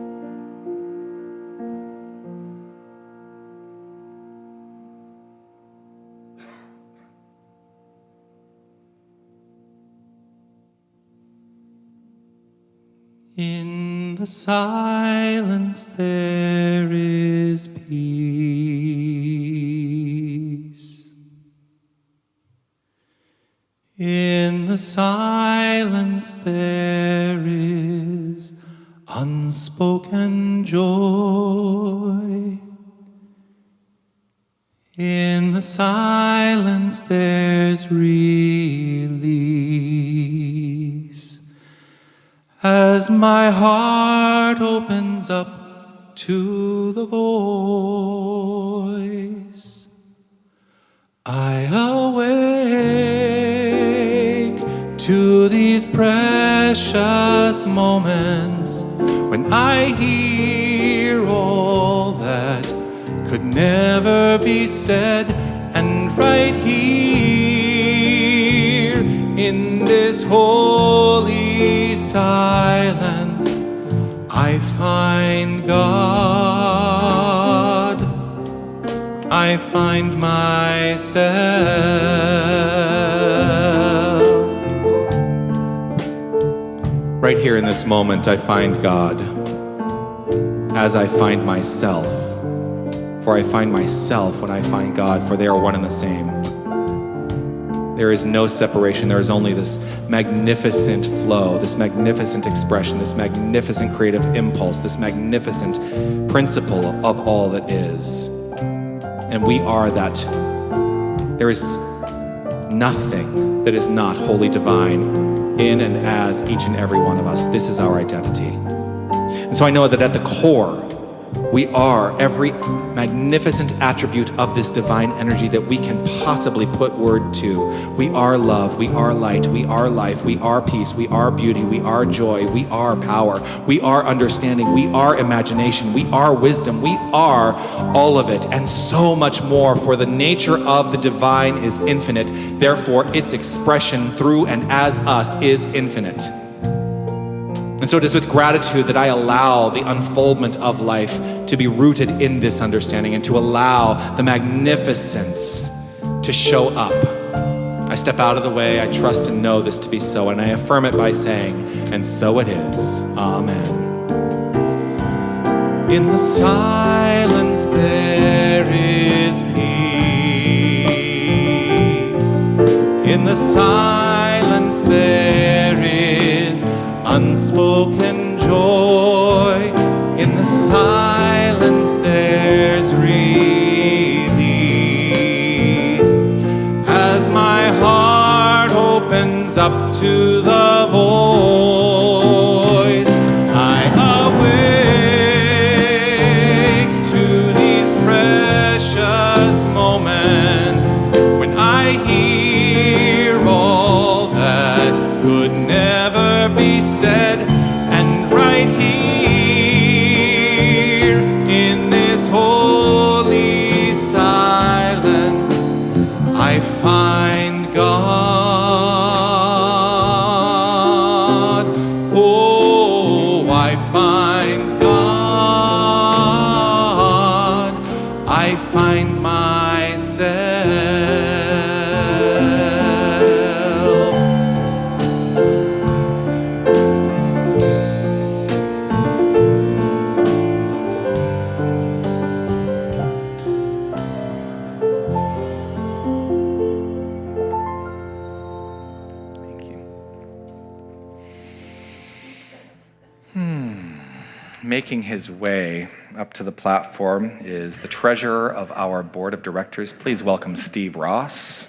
In the silence there is peace. In the silence there is unspoken joy. In the silence there's release. As my heart opens up to the voice, I awake to these precious moments when I hear all that could never be said, and right here in this holy silence I find God, I find myself. Right here in this moment I find God as I find myself. For I find myself when I find God, for they are one and the same. There is no separation. There is only this magnificent flow, this magnificent expression, this magnificent creative impulse, this magnificent principle of all that is. And we are that. There is nothing that is not wholly divine in and as each and every one of us. This is our identity. And so I know that at the core, we are every magnificent attribute of this divine energy that we can possibly put word to. We are love, we are light, we are life, we are peace, we are beauty, we are joy, we are power, we are understanding, we are imagination, we are wisdom, we are all of it, and so much more, for the nature of the divine is infinite. Therefore, its expression through and as us is infinite. And so it is with gratitude that I allow the unfoldment of life to be rooted in this understanding and to allow the magnificence to show up. I step out of the way, I trust and know this to be so, and I affirm it by saying, and so it is. Amen. In the silence there is peace. In the silence there is unspoken joy. In the silence there's release. As my heart opens up to the voice, I awake to these precious moments when I hear all that could never be said. And right here in this holy silence, I find God. Oh, I find God. I find myself. Making his way up to the platform is the treasurer of our board of directors. Please welcome Steve Ross.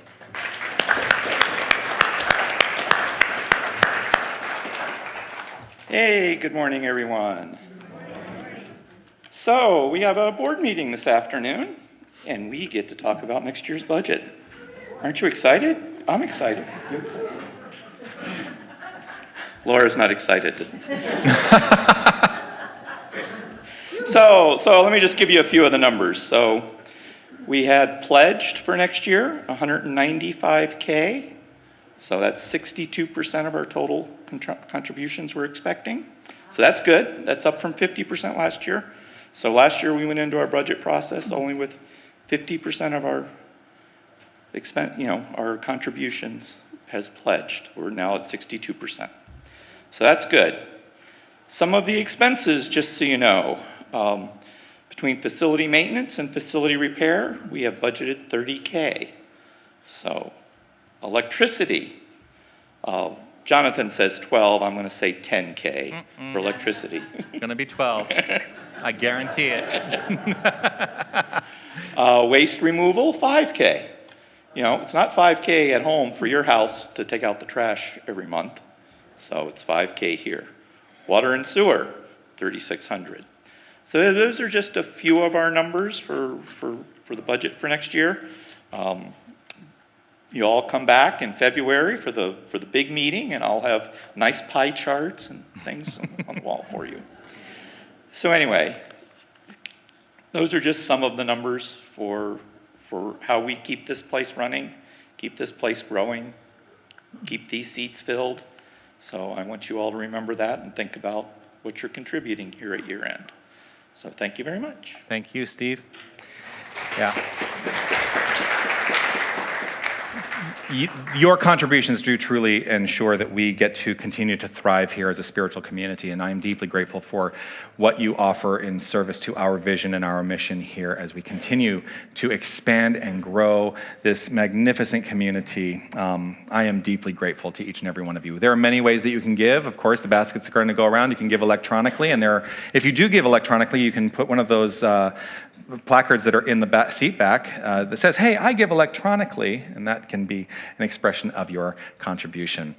Hey, good morning, everyone. So, we have a board meeting this afternoon, and we get to talk about next year's budget. Aren't you excited? I'm excited. You excited? Laura's not excited. So let me just give you a few of the numbers. So we had pledged for next year, $195K. So that's 62% of our total contributions we're expecting. So that's good. That's up from 50% last year. So last year we went into our budget process only with 50% of our our contributions has pledged. We're now at 62%. So that's good. Some of the expenses, just so you know, between facility maintenance and facility repair, we have budgeted $30K. So electricity, Jonathan says 12, I'm gonna say 10K for electricity. It's gonna be 12. I guarantee it. Waste removal, 5K. You know, it's not 5K at home for your house to take out the trash every month. So it's 5K here. Water and sewer, 3,600. So those are just a few of our numbers for the budget for next year. You all come back in February for the big meeting, and I'll have nice pie charts and things on the wall for you. So anyway, those are just some of the numbers for how we keep this place running, keep this place growing, keep these seats filled. So I want you all to remember that and think about what you're contributing here at year end. So thank you very much. Thank you, Steve. Yeah. your contributions do truly ensure that we get to continue to thrive here as a spiritual community, and I am deeply grateful for what you offer in service to our vision and our mission here as we continue to expand and grow this magnificent community. I am deeply grateful to each and every one of you. There are many ways that you can give. Of course, the baskets are going to go around. You can give electronically, and if you do give electronically, you can put one of those placards that are in the seat back that says, "Hey, I give electronically," and that can be an expression of your contribution.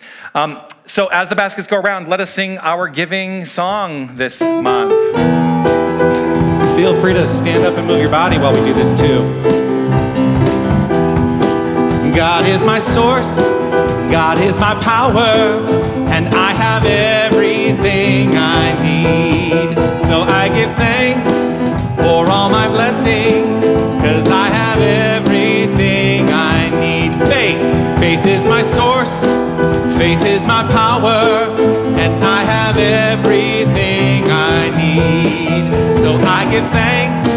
So as the baskets go around, let us sing our giving song this month. Feel free to stand up and move your body while we do this too. God is my source, God is my power, and I have everything I need. So I give thanks for all my blessings, 'cause I have everything I need. Faith is my source, faith is my power, and I have everything I need. So I give thanks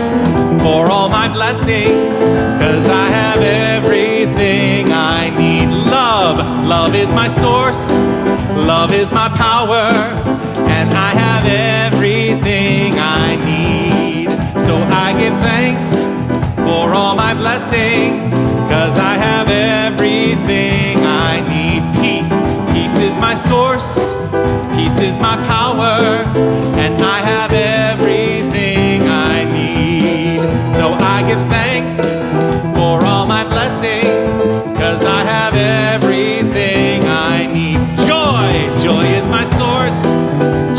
for all my blessings, 'cause I have everything I need. Love is my source, love is my power, and I have everything I need. So I give thanks for all my blessings, 'cause I have everything I need. Peace is my source, peace is my power, and I have everything I need. So I give thanks for all my blessings, 'cause I have everything I need. Joy is my source,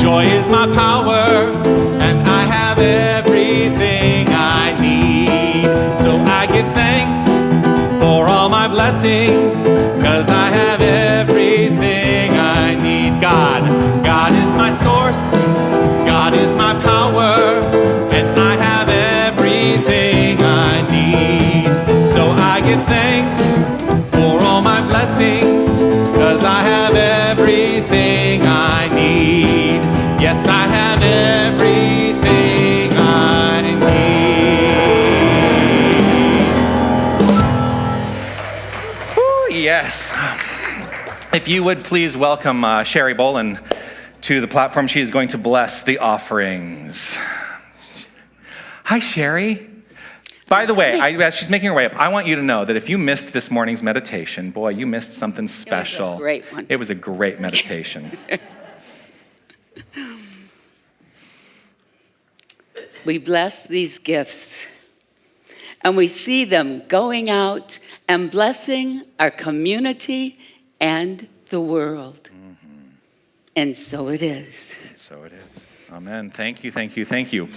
joy is my power, and I have everything I need. So I give thanks for all my blessings, 'cause I have everything I need. God is my source, God is my power, and I have everything I need. So I give thanks for all my blessings, 'cause I have everything I need. Yes, I have everything I need. Woo, yes. If you would please welcome Sherry Bolin to the platform. She is going to bless the offerings. Hi, Sherry. By the way, as she's making her way up, I want you to know that if you missed this morning's meditation, boy, you missed something special. It was a great one. It was a great meditation. We bless these gifts, and we see them going out and blessing our community and the world. Mm-hmm. And so it is. So it is. Amen. Thank you, thank you, thank you.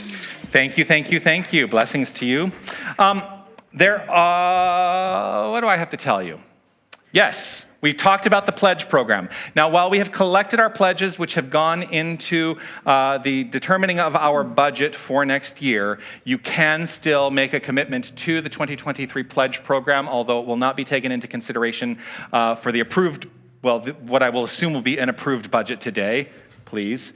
Thank you, thank you, thank you. Blessings to you. What do I have to tell you? Yes, we talked about the pledge program. Now, while we have collected our pledges, which have gone into the determining of our budget for next year, you can still make a commitment to the 2023 pledge program, although it will not be taken into consideration for the approved, what I will assume will be an approved budget today, please.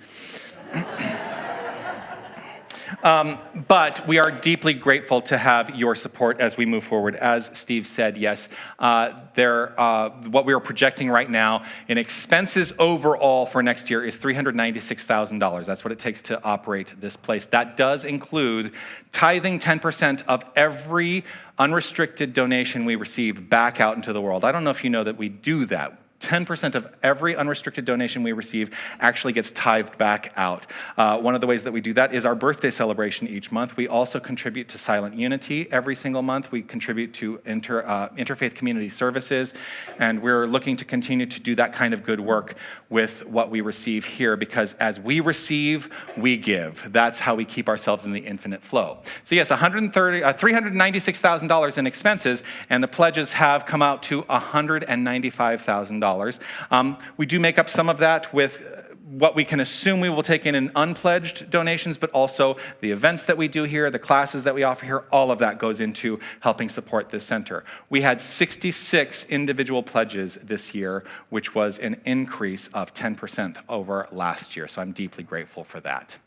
But we are deeply grateful to have your support as we move forward. As Steve said, yes, what we are projecting right now in expenses overall for next year is $396,000. That's what it takes to operate this place. That does include tithing 10% of every unrestricted donation we receive back out into the world. I don't know if you know that we do that. 10% of every unrestricted donation we receive actually gets tithed back out. One of the ways that we do that is our birthday celebration each month. We also contribute to Silent Unity every single month. We contribute to interfaith community services, and we're looking to continue to do that kind of good work with what we receive here, because as we receive, we give. That's how we keep ourselves in the infinite flow. So yes, $396,000 in expenses, and the pledges have come out to $195,000. We do make up some of that with what we can assume we will take in unpledged donations, but also the events that we do here, the classes that we offer here, all of that goes into helping support this center. We had 66 individual pledges this year, which was an increase of 10% over last year, so I'm deeply grateful for that.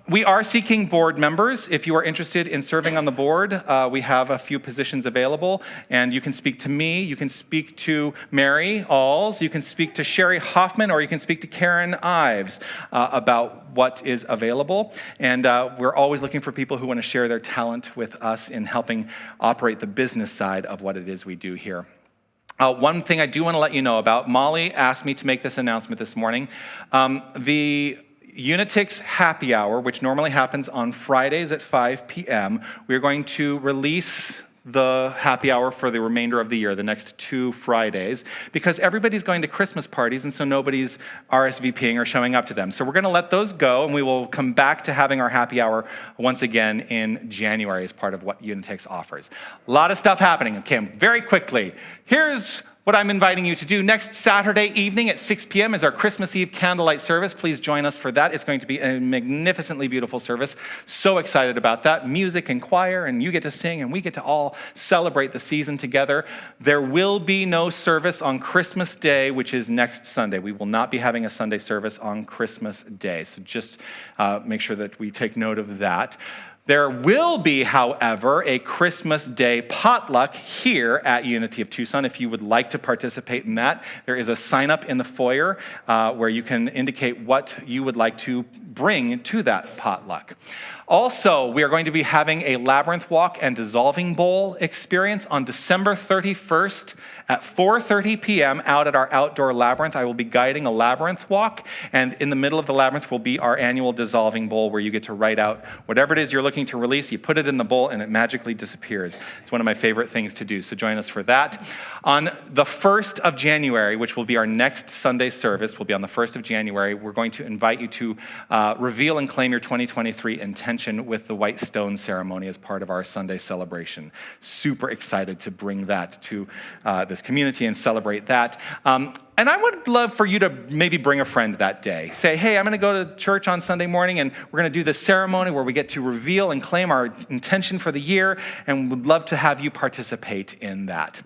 We are seeking board members. If you are interested in serving on the board, we have a few positions available, and you can speak to me, you can speak to Mary Alls, you can speak to Sherry Hoffman, or you can speak to Karen Ives about what is available. And we're always looking for people who want to share their talent with us in helping operate the business side of what it is we do here. One thing I do want to let you know about, Molly asked me to make this announcement this morning. The Unitix Happy Hour, which normally happens on Fridays at 5 p.m., we're going to release the happy hour for the remainder of the year, the next 2 Fridays, because everybody's going to Christmas parties, and so nobody's RSVPing or showing up to them. So we're going to let those go, and we will come back to having our happy hour once again in January as part of what Unitix offers. A lot of stuff happening. Okay, very quickly. Here's what I'm inviting you to do. Next Saturday evening at 6 p.m. is our Christmas Eve candlelight service. Please join us for that. It's going to be a magnificently beautiful service. So excited about that. Music and choir, and you get to sing, and we get to all celebrate the season together. There will be no service on Christmas Day, which is next Sunday. We will not be having a Sunday service on Christmas Day. So just make sure that we take note of that. There will be, however, a Christmas Day potluck here at Unity of Tucson. If you would like to participate in that, there is a sign-up in the foyer where you can indicate what you would like to bring to that potluck. Also, we are going to be having a labyrinth walk and dissolving bowl experience on December 31st at 4:30 p.m. out at our outdoor labyrinth. I will be guiding a labyrinth walk, and in the middle of the labyrinth will be our annual dissolving bowl where you get to write out whatever it is you're looking to release. You put it in the bowl and it magically disappears. It's one of my favorite things to do, so join us for that. On the 1st of January, which will be our next Sunday service, will be on the 1st of January, we're going to invite you to reveal and claim your 2023 intention with the White Stone ceremony as part of our Sunday celebration. Super excited to bring that to this community and celebrate that. And I would love for you to maybe bring a friend that day. Say, hey, I'm going to go to church on Sunday morning, and we're going to do this ceremony where we get to reveal and claim our intention for the year, and would love to have you participate in that.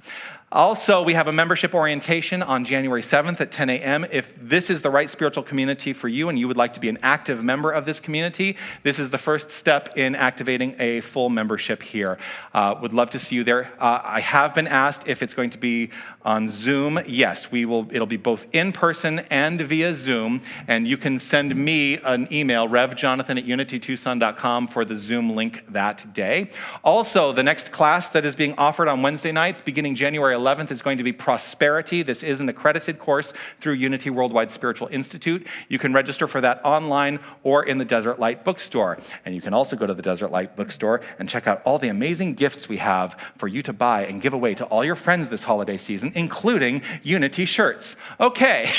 Also, we have a membership orientation on January 7th at 10 a.m. If this is the right spiritual community for you and you would like to be an active member of this community, this is the first step in activating a full membership here. Would love to see you there. I have been asked if it's going to be on Zoom. Yes, we will. It'll be both in person and via Zoom, and you can send me an email, revjonathan@unitytucson.com, for the Zoom link that day. Also, the next class that is being offered on Wednesday nights, beginning January 11th, is going to be Prosperity. This is an accredited course through Unity Worldwide Spiritual Institute. You can register for that online or in the Desert Light bookstore. And you can also go to the Desert Light bookstore and check out all the amazing gifts we have for you to buy and give away to all your friends this holiday season, including Unity shirts. Okay.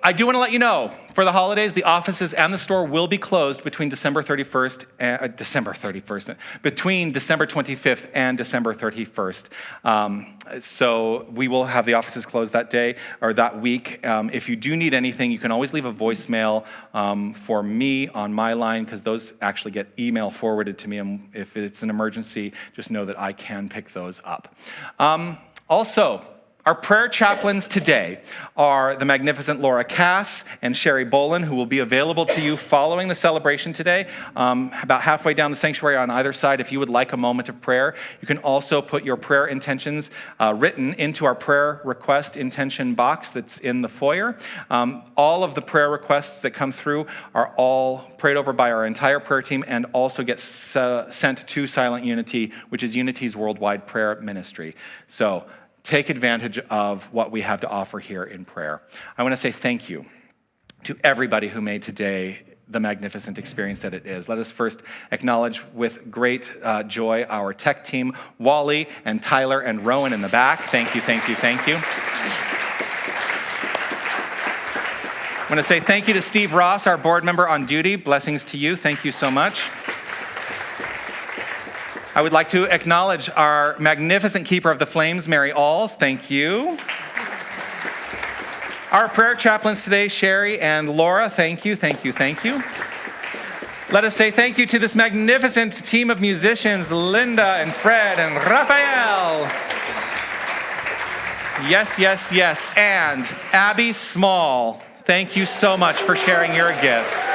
I do want to let you know, for the holidays, the offices and the store will be closed between December 25th and December 31st. So we will have the offices closed that day or that week. If you do need anything, you can always leave a voicemail for me on my line, because those actually get email forwarded to me. And if it's an emergency, just know that I can pick those up. Also, our prayer chaplains today are the magnificent Laura Cass and Sherry Bolin, who will be available to you following the celebration today, about halfway down the sanctuary on either side. If you would like a moment of prayer, you can also put your prayer intentions written into our prayer request intention box that's in the foyer. All of the prayer requests that come through are all prayed over by our entire prayer team and also get sent to Silent Unity, which is Unity's worldwide prayer ministry. So take advantage of what we have to offer here in prayer. I want to say thank you to everybody who made today the magnificent experience that it is. Let us first acknowledge with great joy our tech team, Wally and Tyler and Rowan in the back. Thank you, thank you, thank you. I want to say thank you to Steve Ross, our board member on duty. Blessings to you. Thank you so much. I would like to acknowledge our magnificent keeper of the flames, Mary Alls. Thank you. Our prayer chaplains today, Sherry and Laura, thank you, thank you, thank you. Let us say thank you to this magnificent team of musicians, Linda and Fred and Raphael. Yes, yes, yes. And Abby Small, thank you so much for sharing your gifts.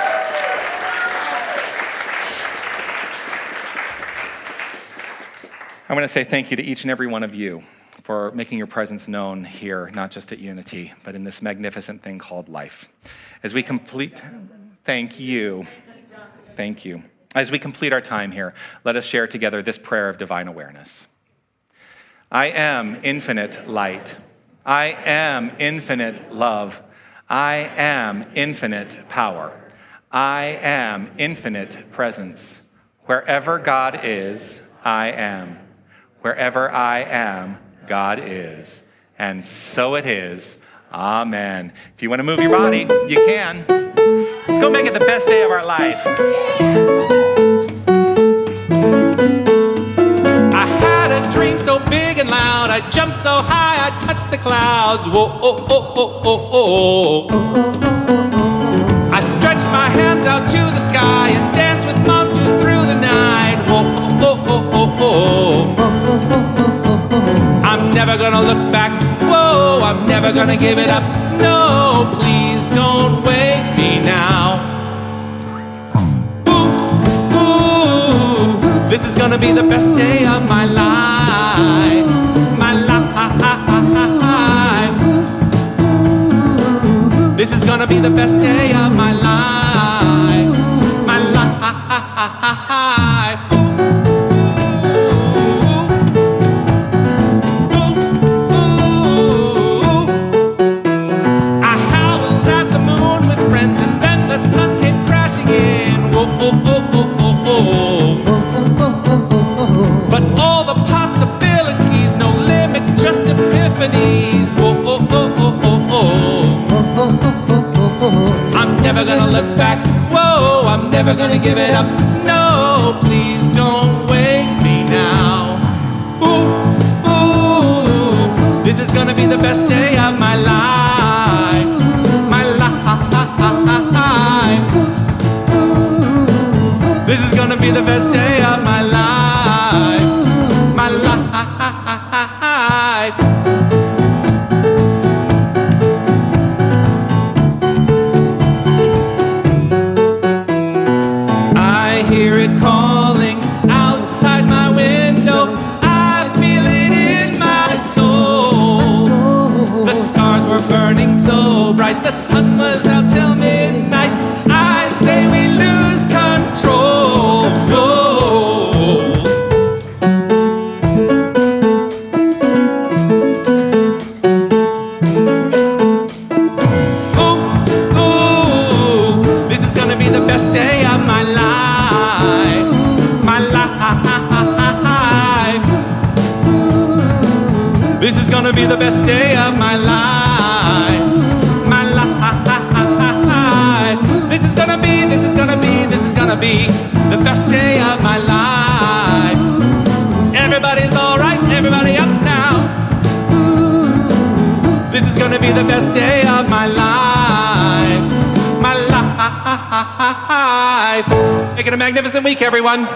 I want to say thank you to each and every one of you for making your presence known here, not just at Unity, but in this magnificent thing called life. As we complete, thank you. Thank you. As we complete our time here, let us share together this prayer of divine awareness. I am infinite light. I am infinite love. I am infinite power. I am infinite presence. Wherever God is, I am. Wherever I am, God is. And so it is. Amen. If you want to move your body, you can. Let's go make it the best day of our life. I had a dream so big and loud. I jumped so high, I touched the clouds. Whoa, oh, oh, oh, oh, oh. I stretched my hands out to the sky and danced with monsters through the night. Whoa, oh, oh, oh, oh, oh. I'm never gonna look back. Whoa, I'm never gonna give it up. No, please don't wake me now. Ooh, ooh, this is gonna be the best day of my life. My life. This is gonna be the best day of my life. My life. But all the possibilities, no limits, just epiphanies. Whoa, oh, oh, oh, oh, oh. I'm never gonna look back. Whoa, I'm never gonna give it up. No, please don't wake me now. Ooh, ooh, this is gonna be the best day of my life. My life. This is gonna be the best day of my life. My life. I hear it calling outside my window. I feel it in my soul. The stars were burning so bright. The sun was out till midnight. I say we lose control. Ooh, ooh, this is gonna be the best day of my life. My life. This is gonna be the best day of my life. My life. This is gonna be the best day of my life. Everybody's alright, everybody up now. This is gonna be the best day of my life. My life. Make it a magnificent week, everyone.